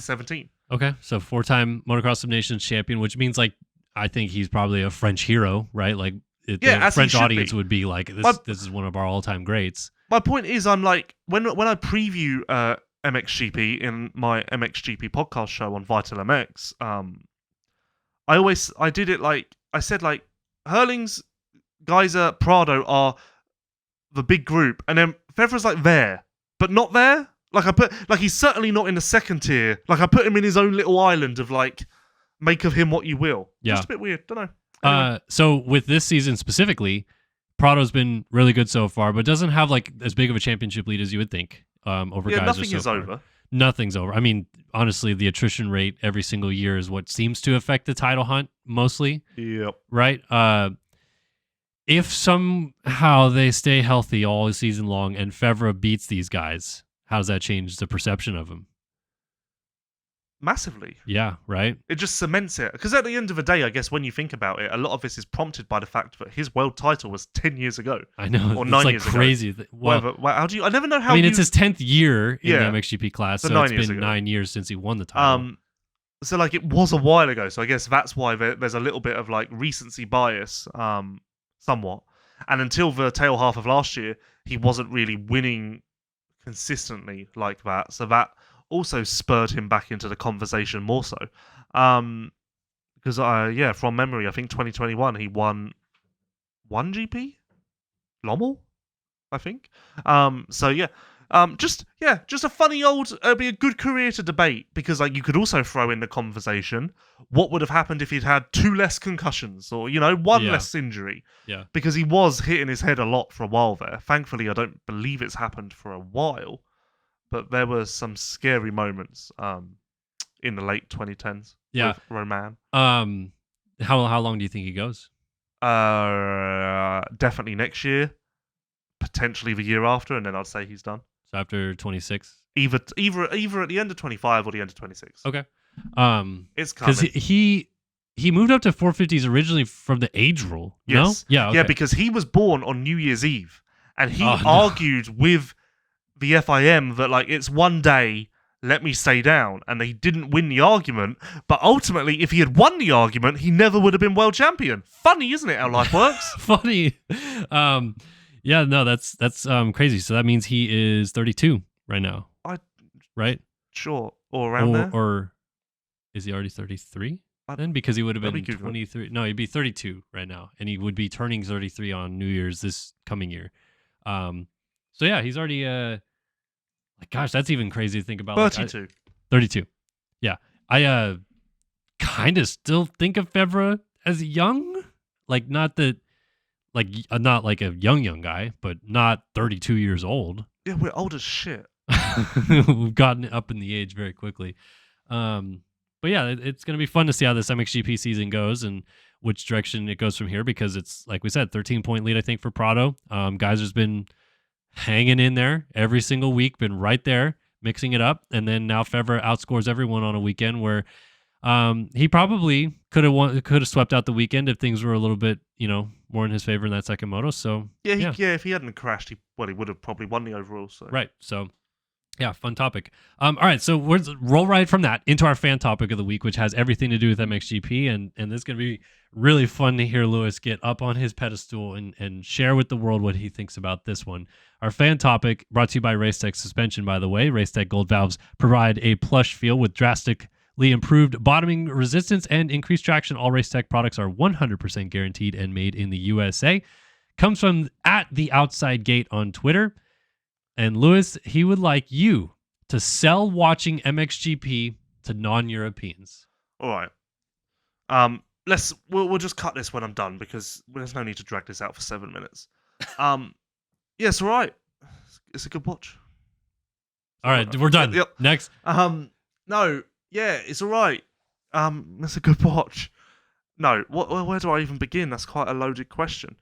17. Okay, so 4-time Motocross of Nations champion, which means like I think he's probably a French hero, right? Like the French audience would be like, this is one of our all-time greats. My point is, I'm like, when I preview MXGP in my MXGP podcast show on Vital MX, I did it like, I said like, Herlings, Geyser, Prado are the big group, and then Febvre's like there, but not there. Like he's certainly not in the second tier. Like I put him in his own little island of like, make of him what you will. Yeah, just a bit weird. Don't know. Anyway. So with this season specifically, Prado's been really good so far, but doesn't have like as big of a championship lead as you would think. Over Geyser nothing is far. over. Nothing's over. I mean, honestly, the attrition rate every single year is what seems to affect the title hunt mostly. Yep. Right. If somehow they stay healthy all season long and Febvre beats these guys, how does that change the perception of him? Massively. Yeah, right? It just cements it. Because at the end of the day, I guess when you think about it, a lot of this is prompted by the fact that his world title was 10 years ago. I know. Or it's 9 like years crazy. ago. Well, how do you... I never know how I mean, it's his 10th year in the MXGP class, so it's 9 years been ago. 9 years since he won the title. So, like, it was a while ago. So I guess that's why there's a little bit of, like, recency bias, somewhat. And until the tail half of last year, he wasn't really winning consistently like that. So that also spurred him back into the conversation more so. Because, from memory, I think 2021, he won 1 GP? Lommel? I think. Just a funny old, be a good career to debate, because like you could also throw in the conversation, what would have happened if he'd had 2 less concussions or, 1 less injury? Yeah. Because he was hitting his head a lot for a while there. Thankfully, I don't believe it's happened for a while, but there were some scary moments in the late 2010s with Romain. How long do you think he goes? Definitely next year, potentially the year after, and then I'd say he's done. So after 26? Either at the end of 25 or the end of 26. Okay. It's coming. Because he moved up to 450s originally from the age rule. Yes. No? Yeah. Okay. Yeah, because he was born on New Year's Eve, and he argued with the FIM that like it's one day, let me stay down, and they didn't win the argument. But ultimately, if he had won the argument, he never would have been world champion. Funny, isn't it? How life works. Funny. Yeah, no, that's crazy. So that means he is 32 right now. Right? Sure. Or around there. Or is he already 33 then? Because he would have been 23. No, he'd be 32 right now. And he would be turning 33 on New Year's this coming year. So yeah, he's already gosh, that's even crazy to think about. 32. 32. Yeah. I kind of still think of Febvre as young. Like not that, like not like a young guy, but not 32 years old. Yeah, we're old as shit. We've gotten up in the age very quickly. But yeah, it's going to be fun to see how this MXGP season goes and which direction it goes from here, because it's, like we said, 13-point lead, I think, for Prado. Geyser's been hanging in there every single week, been right there, mixing it up. And then now Febvre outscores everyone on a weekend where he probably could have swept out the weekend if things were a little bit, more in his favor in that second moto. So yeah, if he hadn't crashed, he would have probably won the overall. So. Right. So yeah, fun topic. All right, so we're roll right from that into our fan topic of the week, which has everything to do with MXGP, and this is going to be really fun to hear Lewis get up on his pedestal and share with the world what he thinks about this one. Our fan topic, brought to you by Racetech Suspension, by the way. Racetech Gold valves provide a plush feel with drastically improved bottoming resistance and increased traction. All Racetech products are 100% guaranteed and made in the USA. Comes from @TheOutsideGate on Twitter. And Lewis, he would like you to sell watching MXGP to non-Europeans. All right. We'll just cut this when I'm done, because there's no need to drag this out for 7 minutes. Yes, all right. It's a good watch. All right, we're done. Yep. Next. No, yeah, it's all right. It's a good watch. No, where do I even begin? That's quite a loaded question.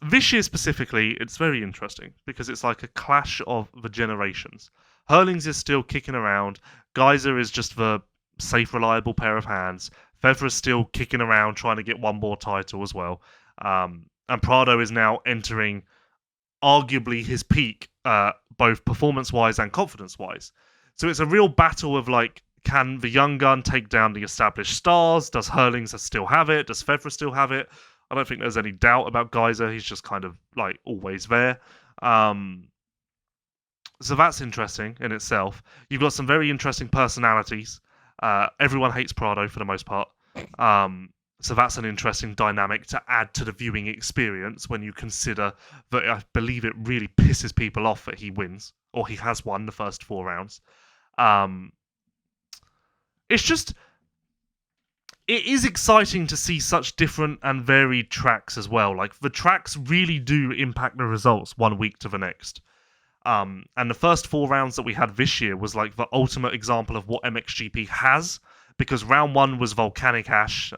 This year specifically, it's very interesting because it's like a clash of the generations. Hurlings is still kicking around. Geyser is just the safe, reliable pair of hands. Febvre is still kicking around trying to get one more title as well. And Prado is now entering arguably his peak, both performance-wise and confidence-wise. So it's a real battle of like, can the young gun take down the established stars? Does Hurlings still have it? Does Febvre still have it? I don't think there's any doubt about Geyser. He's just kind of like always there. So that's interesting in itself. You've got some very interesting personalities. Everyone hates Prado for the most part. So that's an interesting dynamic to add to the viewing experience when you consider that I believe it really pisses people off that he wins, or he has won the first 4 rounds. It's just... It is exciting to see such different and varied tracks as well. Like, the tracks really do impact the results one week to the next. And the first 4 rounds that we had this year was like the ultimate example of what MXGP has, because round 1 was volcanic ash,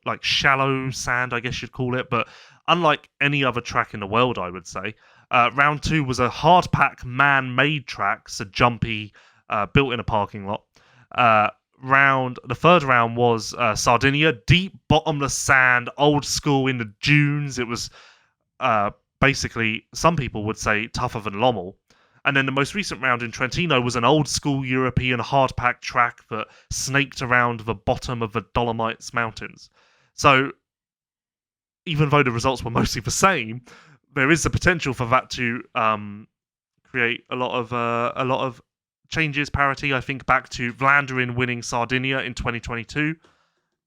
like shallow sand, I guess you'd call it, but unlike any other track in the world, I would say. Round 2 was a hard pack man-made track, so jumpy, built in a parking lot. The third round was Sardinia, deep bottomless sand, old school in the dunes. It was basically, some people would say, tougher than Lommel. And then the most recent round in Trentino was an old school European hard pack track that snaked around the bottom of the Dolomites mountains. So even though the results were mostly the same, there is the potential for that to create a lot of changes, parity. I think back to Vlanderen winning Sardinia in 2022,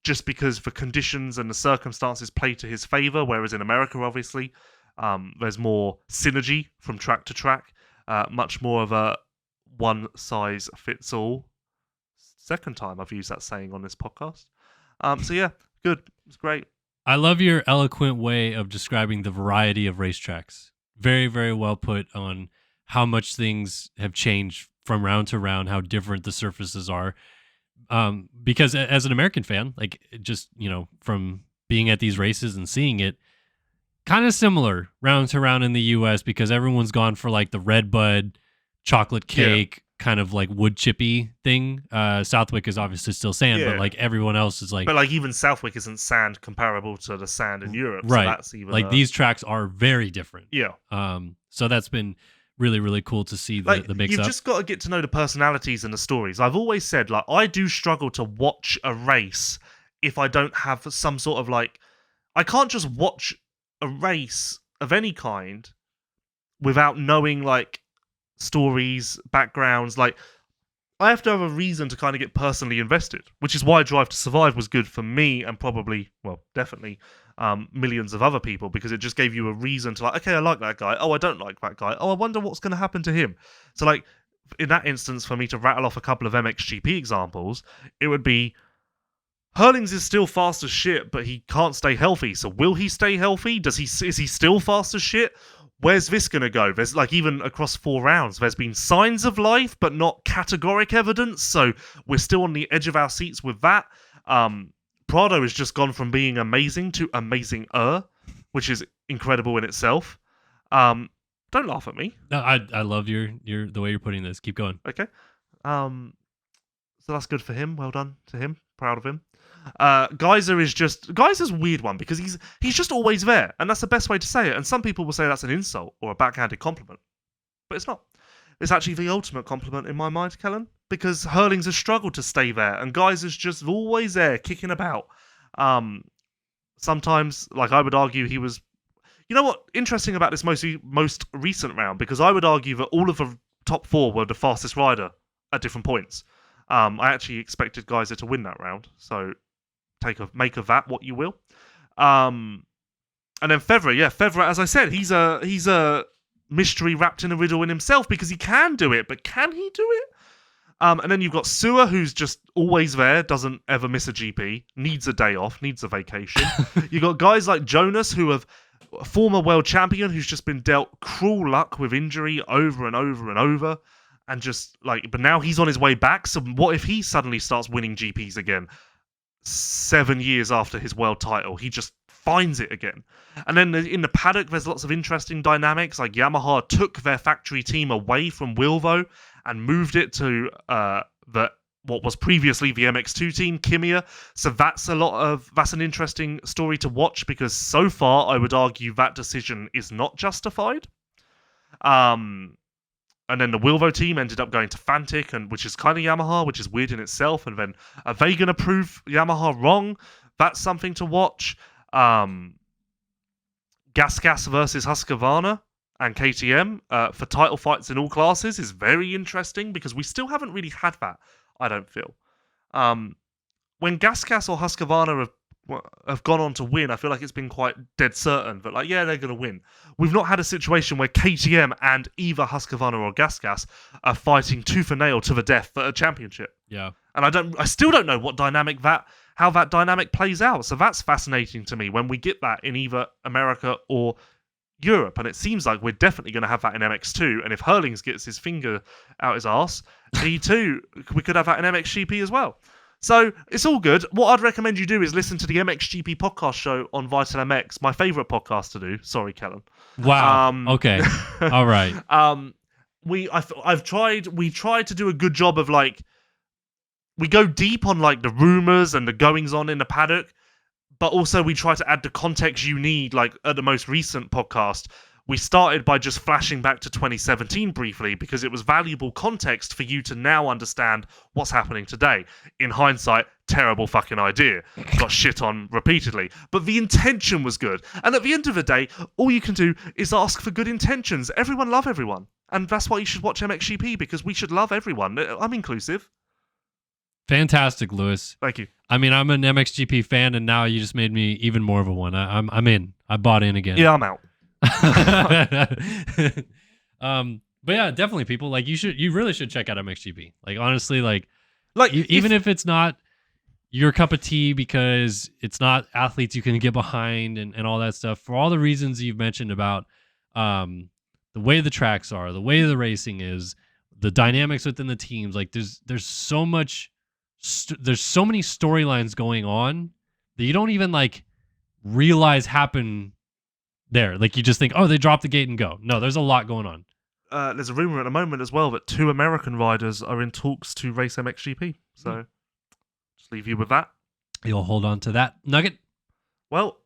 just because the conditions and the circumstances play to his favour, whereas in America, obviously, there's more synergy from track to track, much more of a one-size-fits-all. Second time I've used that saying on this podcast. So yeah, good. It's great. I love your eloquent way of describing the variety of racetracks. Very, very well put on how much things have changed from round to round, how different the surfaces are. Because as an American fan, like, just, from being at these races and seeing it, kind of similar round to round in the US, because everyone's gone for like the red bud, chocolate cake, kind of like wood chippy thing. Southwick is obviously still sand, but like everyone else is like... But like even Southwick isn't sand comparable to the sand in Europe. Right. So that's even like these tracks are very different. Yeah. So that's been really, really cool to see the mix-up. You've just got to get to know the personalities and the stories. I've always said, like, I do struggle to watch a race if I don't have some sort of, like... I can't just watch a race of any kind without knowing, like, stories, backgrounds. Like, I have to have a reason to kind of get personally invested, which is why Drive to Survive was good for me and probably, well, definitely millions of other people, because it just gave you a reason to, like, okay, I like that guy. Oh, I don't like that guy. Oh, I wonder what's going to happen to him. So, like, in that instance, for me to rattle off a couple of MXGP examples, it would be Hurlings is still fast as shit, but he can't stay healthy. So will he stay healthy? Is he still fast as shit? Where's this going to go? There's like, even across 4 rounds, there's been signs of life, but not categoric evidence. So we're still on the edge of our seats with that. Prado has just gone from being amazing to amazing-er, which is incredible in itself. Don't laugh at me. No, I love your the way you're putting this. Keep going. Okay. So that's good for him. Well done to him. Proud of him. Geyser's a weird one because he's just always there, and that's the best way to say it. And some people will say that's an insult or a backhanded compliment, but it's not. It's actually the ultimate compliment in my mind, Kellen, because Hurlings has struggled to stay there, and Geyser's just always there, kicking about. Sometimes, like, I would argue he was. You know what? Interesting about this most recent round, because I would argue that all of the top 4 were the fastest rider at different points. I actually expected Geyser to win that round, so make of that what you will. And then Febvre, as I said, he's a mystery wrapped in a riddle in himself because he can do it, but can he do it? And then you've got Sewer, who's just always there, doesn't ever miss a GP, needs a day off, needs a vacation. You've got guys like Jonas, who have a former world champion who's just been dealt cruel luck with injury over and over and over. And just like, but now he's on his way back. So what if he suddenly starts winning GPs again 7 years after his world title? He just finds it again. And then in the paddock, there's lots of interesting dynamics. Like Yamaha took their factory team away from Wilvo and moved it to what was previously the MX2 team, Kimia. So that's an interesting story to watch, because so far I would argue that decision is not justified. And then the Wilvo team ended up going to Fantic, which is kind of Yamaha, which is weird in itself. And then are they going to prove Yamaha wrong? That's something to watch. Gas versus Husqvarna and KTM for title fights in all classes is very interesting, because we still haven't really had that, I don't feel. When Gas or Husqvarna have gone on to win, I feel like it's been quite dead certain that, like, yeah, they're going to win. We've not had a situation where KTM and either Husqvarna or Gas are fighting tooth and nail to the death for a championship. Yeah. And I still don't know how that dynamic plays out. So that's fascinating to me when we get that in either America or Europe. And it seems like we're definitely going to have that in MX2. And if Hurlings gets his finger out his arse, we could have that in MXGP as well. So it's all good. What I'd recommend you do is listen to the MXGP podcast show on Vital MX, my favourite podcast to do. Sorry, Kellen. Wow. Okay. All right. We tried to do a good job of, like, we go deep on, like, the rumours and the goings on in the paddock, but also we try to add the context you need. Like at the most recent podcast, we started by just flashing back to 2017 briefly, because it was valuable context for you to now understand what's happening today. In hindsight, terrible fucking idea. Got shit on repeatedly. But the intention was good. And at the end of the day, all you can do is ask for good intentions. Everyone love everyone. And that's why you should watch MXGP, because we should love everyone. I'm inclusive. Fantastic, Lewis. Thank you. I mean, I'm an MXGP fan, and now you just made me even more of a one. I'm in. I bought in again. Yeah, I'm out. But yeah, definitely, people, like, you really should check out MXGP. Like, honestly, even if it's not your cup of tea, because it's not athletes you can get behind and all that stuff, for all the reasons you've mentioned about the way the tracks are, the way the racing is, the dynamics within the teams, like there's so much. There's so many storylines going on that you don't even like realize happen there. Like, you just think, oh, they drop the gate and go. No, there's a lot going on. There's a rumor at the moment as well that 2 American riders are in talks to race MXGP. So just leave you with that. You'll hold on to that nugget. Well,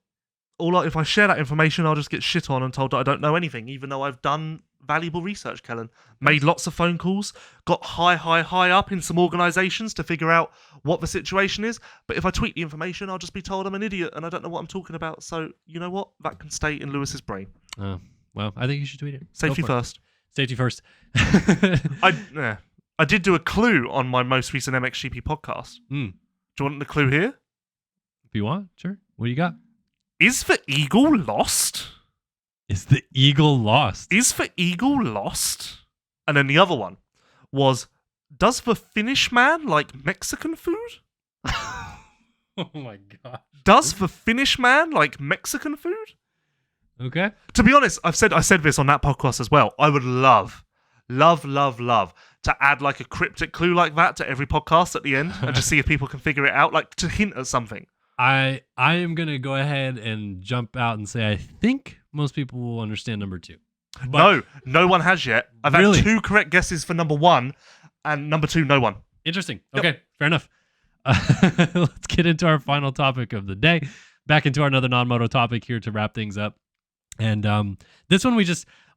if I share that information, I'll just get shit on and told that I don't know anything, even though I've done valuable research, Kellen. Made lots of phone calls, got high up in some organisations to figure out what the situation is. But if I tweet the information, I'll just be told I'm an idiot and I don't know what I'm talking about. So, you know what? That can stay in Lewis's brain. Well, I think you should tweet it. Safety first. Safety first. I did do a clue on my most recent MXGP podcast. Do you want the clue here? If you want, sure. What do you got? Is the eagle lost? Is the eagle lost? Is the eagle lost? And then the other one was, does the Finnish man like Mexican food? Oh my god. Does the Finnish man like Mexican food? Okay. To be honest, I said this on that podcast as well. I would love to add like a cryptic clue like that to every podcast at the end and just see if people can figure it out, like to hint at something. I am gonna go ahead and jump out and say I think most people will understand number 2. But No one has yet. I've Really? had 2 correct guesses for number 1, and number 2, no one. Interesting. Okay, fair enough. Let's get into our final topic of the day. Back into our another non-moto topic here to wrap things up. And this one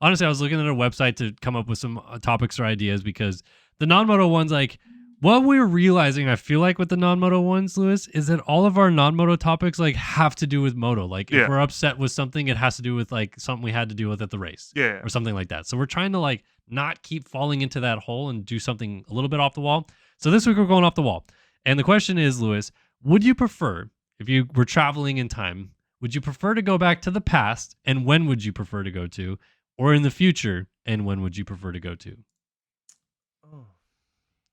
honestly, I was looking at a website to come up with some topics or ideas because the non-moto ones, like what we're realizing, I feel like with the non-moto ones, Lewis, is that all of our non-moto topics like have to do with moto. Like if we're upset with something, it has to do with like something we had to deal with at the race, or something like that. So we're trying to like not keep falling into that hole and do something a little bit off the wall. So this week we're going off the wall. And the question is, Lewis, would you prefer, if you were traveling in time, would you prefer to go back to the past, and when would you prefer to go to, or in the future, and when would you prefer to go to?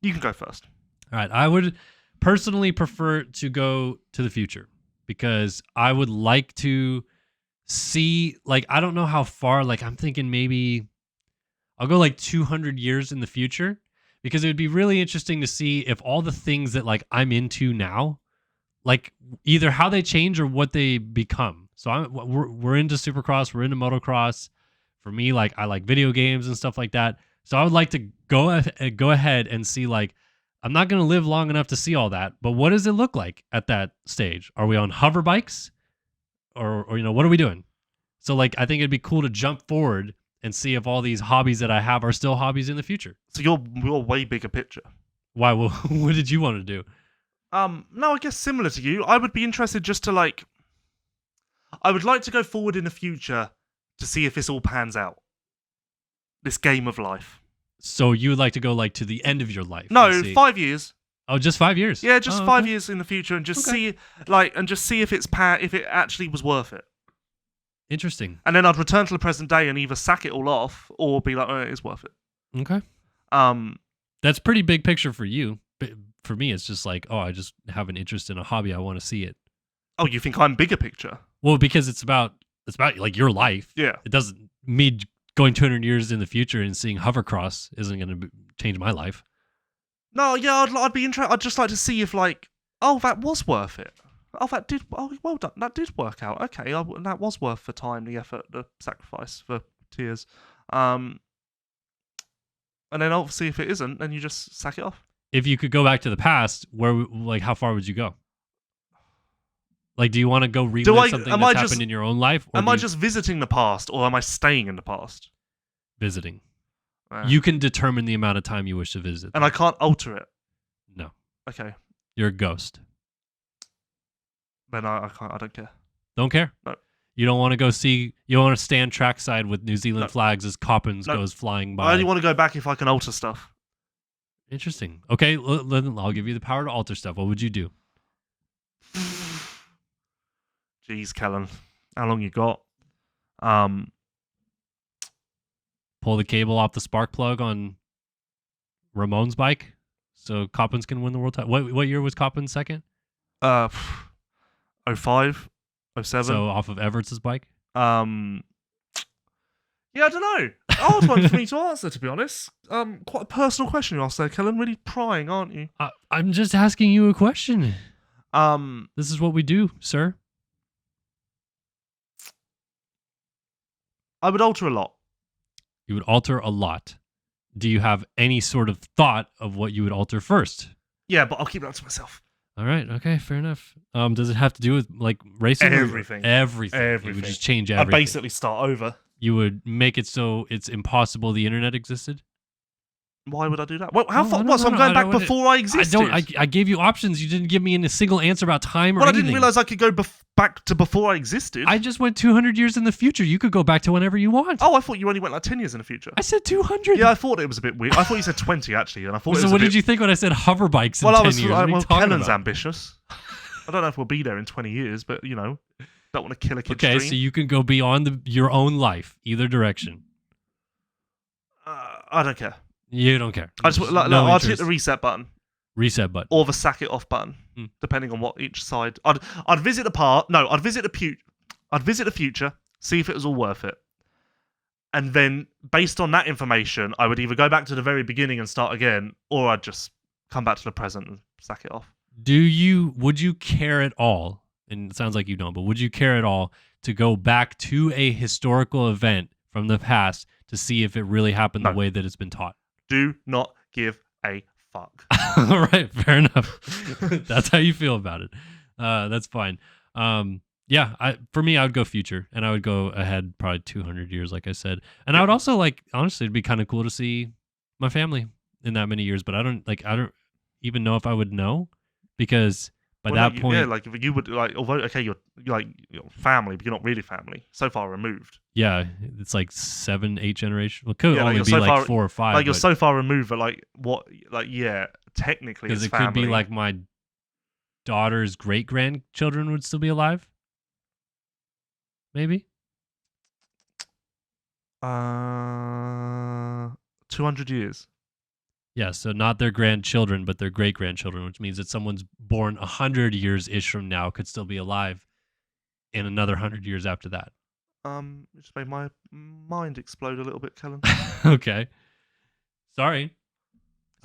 You can go first. All right. I would personally prefer to go to the future because I would like to see, like, I don't know how far, like, I'm thinking maybe I'll go like 200 years in the future because it would be really interesting to see if all the things that, like, I'm into now, like, either how they change or what they become. So we're into Supercross, we're into motocross. For me, like, I like video games and stuff like that. So I would like to go ahead and see, like, I'm not going to live long enough to see all that, but what does it look like at that stage? Are we on hover bikes or what are we doing? So, like, I think it'd be cool to jump forward and see if all these hobbies that I have are still hobbies in the future. So you're way bigger picture. Why? What did you want to do? No, I guess similar to you. I would be interested just to like, I would like to go forward in the future to see if this all pans out. This game of life. So you would like to go like to the end of your life? No, 5 years. Oh, just 5 years? Yeah, just 5 years in the future, and just see if if it actually was worth it. Interesting. And then I'd return to the present day and either sack it all off or be like, oh, it is worth it. Okay. That's pretty big picture for you. But for me, it's just like, oh, I just have an interest in a hobby. I want to see it. Oh, you think I'm bigger picture? Well, because it's about like your life. Yeah. It doesn't me going 200 years in the future and seeing hovercross isn't going to change my life. No, yeah, I'd be interested. I'd just like to see if like, oh, that was worth it. Oh, well done. That did work out. Okay, that was worth the time, the effort, the sacrifice, the tears. And then obviously if it isn't, then you just sack it off. If you could go back to the past, how far would you go? Like, do you want to go relive something that's happened in your own life? Or am I just visiting the past, or am I staying in the past? Visiting. You can determine the amount of time you wish to visit. And I can't alter it? No. Okay. You're a ghost. Then I can't. I don't care. Don't care? No. You don't want to go see... You don't want to stand trackside with New Zealand flags as Coppins goes flying by. I only want to go back if I can alter stuff. Interesting. Okay, I'll give you the power to alter stuff. What would you do? Jeez, Kellen. How long you got? Pull the cable off the spark plug on Ramon's bike so Coppins can win the world title. What year was Coppins second? 05, 07. So off of Everett's bike? Yeah, I don't know. Hard one for me to answer, to be honest. Quite a personal question you asked there, Kellen. Really prying, aren't you? I'm just asking you a question. Um, This is what we do, sir. I would alter a lot. You would alter a lot. Do you have any sort of thought of what you would alter first? Yeah, but I'll keep that to myself. All right. Okay. Fair enough. Does it have to do with like racing? Everything. Everything. You would just change everything. I'd basically start over. You would make it so it's impossible the internet existed? Why would I do that? Well, how far? What? So I'm going back before I existed? I gave you options. You didn't give me a single answer about time or anything. I didn't realize I could go back to before I existed. I just went 200 years in the future. You could go back to whenever you want. Oh, I thought you only went like 10 years in the future. I said 200. Yeah, I thought it was a bit weird. I thought you said 20 actually, and I thought. So what did you think when I said hover bikes in 10 years? Well, Kellen's ambitious. I don't know if we'll be there in 20 years, but don't want to kill a kid's dream. Okay, so you can go beyond your own life, either direction. I don't care. You don't care. I just I'll hit the reset button. Reset button. or the sack it off button, depending on what each side. I'd visit the part. No, I'd visit the future, see if it was all worth it, and then based on that information, I would either go back to the very beginning and start again, or I'd just come back to the present and sack it off. Would you care at all? And it sounds like you don't, but would you care at all to go back to a historical event from the past to see if it really happened the way that it's been taught? Do not give a fuck. All right, fair enough. That's how you feel about it. That's fine. For me, I would go future, and I would go ahead probably 200 years, like I said. And I would also honestly, it'd be kind of cool to see my family in that many years, but I don't even know if I would know, because by that point, if you would although okay, you're family, but you're not really family. So far removed. Yeah, it's like 7, 8 generations. Well, it could only be so far, 4 or 5. You're so far removed, but technically, because it's it family. could be like my daughter's great grandchildren would still be alive. Maybe. 200 years. Yeah, so not their grandchildren, but their great-grandchildren, which means that someone's born 100 years-ish from now could still be alive in another 100 years after that. It just made my mind explode a little bit, Kellen. Okay. Sorry.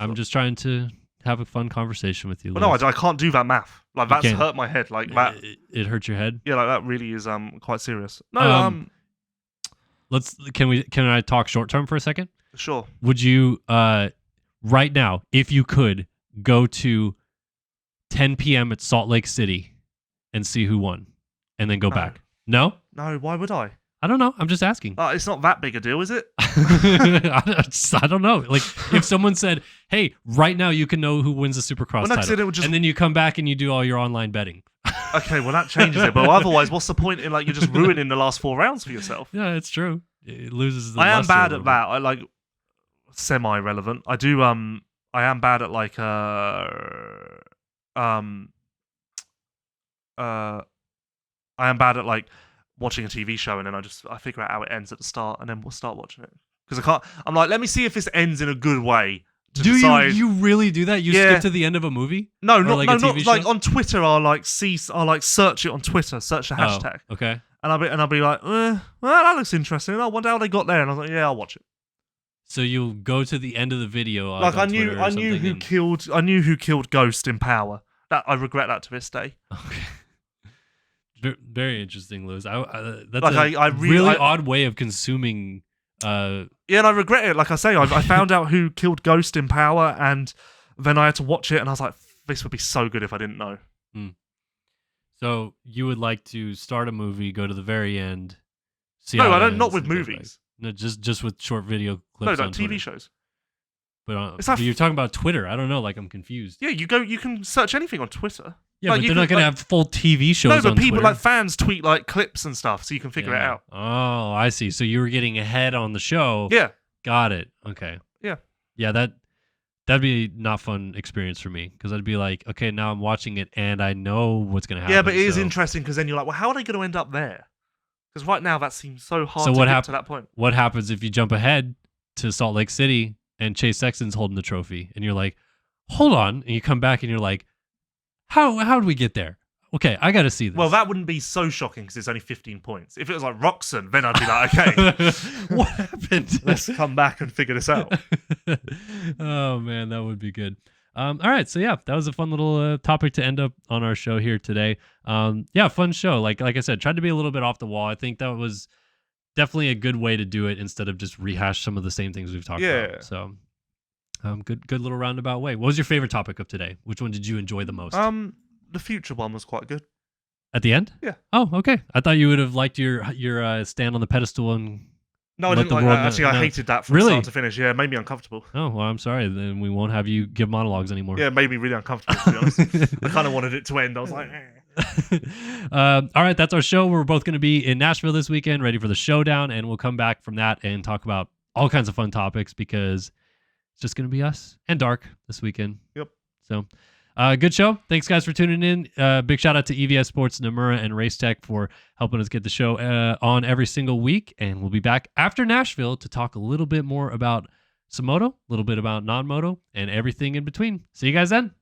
I'm just trying to have a fun conversation with you. But no, I can't do that math. That's hurt my head. That. It hurt your head? Yeah, that really is quite serious. No, Can I talk short term for a second? Sure. Would you right now, if you could, go to 10 p.m. at Salt Lake City and see who won, and then go back? No? No, why would I? I don't know. I'm just asking. It's not that big a deal, is it? I don't know. Like, if someone said, hey, right now you can know who wins the Supercross title, and then you come back and you do all your online betting. Okay, well, that changes it. But otherwise, what's the point in, you're just ruining the last 4 rounds for yourself? Yeah, it's true. It loses the I am luster bad a at little that. bit. Semi-relevant. I do, I am bad at, I am bad at, watching a TV show, and then I figure out how it ends at the start, and then we'll start watching it. Because I'm like, let me see if this ends in a good way. You really do that? You skip to the end of a movie? No, not not on Twitter. I'll search it on Twitter, search the hashtag. Oh, okay. And I'll be like, well, that looks interesting. I wonder how they got there. And I was like, yeah, I'll watch it. So you'll go to the end of the video. I knew who killed Ghost in Power. That I regret that to this day. Okay. Very interesting, Lewis. That's a really odd way of consuming. Yeah, and I regret it. Like I say, I found out who killed Ghost in Power, and then I had to watch it, and I was like, this would be so good if I didn't know. So you would like to start a movie, go to the very end, see? No, I don't. Not with movies. No, just with short video clips. No, on TV Twitter. shows. But you're talking about Twitter. I don't know. I'm confused. Yeah, you can search anything on Twitter. Yeah, but they're not going to have full TV shows on Twitter. No, but people fans tweet clips and stuff, so you can figure it out. Oh, I see. So you were getting ahead on the show. Yeah. Got it. Okay. Yeah. Yeah, that'd be not fun experience for me, because I'd be like, okay, now I'm watching it and I know what's going to happen. Yeah, but it is interesting, because then you're like, well, how are they going to end up there? Because right now that seems so hard to get to that point. What happens if you jump ahead to Salt Lake City and Chase Sexton's holding the trophy, and you're like, hold on, and you come back and you're like, how did we get there? Okay, I got to see this. Well, that wouldn't be so shocking because it's only 15 points. If it was like Roxon, then I'd be like, okay, what happened? Let's come back and figure this out. Oh, man, that would be good. All right, so yeah, that was a fun little topic to end up on our show here today. Yeah, fun show. Like I said, tried to be a little bit off the wall. I think that was definitely a good way to do it instead of just rehash some of the same things we've talked about. So, good little roundabout way. What was your favorite topic of today? Which one did you enjoy the most? The future one was quite good. At the end? Yeah. Oh, okay. I thought you would have liked your stand on the pedestal and. No, I didn't like that. Actually, I hated that from start to finish. Yeah, it made me uncomfortable. Oh, well, I'm sorry. Then we won't have you give monologues anymore. Yeah, it made me really uncomfortable, to be honest. I kind of wanted it to end. I was like, all right, that's our show. We're both going to be in Nashville this weekend, ready for the showdown, and we'll come back from that and talk about all kinds of fun topics, because it's just going to be us and Dark this weekend. Yep. So, good show. Thanks, guys, for tuning in. Big shout out to EVS Sports, Namura, and Race Tech for helping us get the show on every single week. And we'll be back after Nashville to talk a little bit more about some moto, a little bit about non-moto, and everything in between. See you guys then.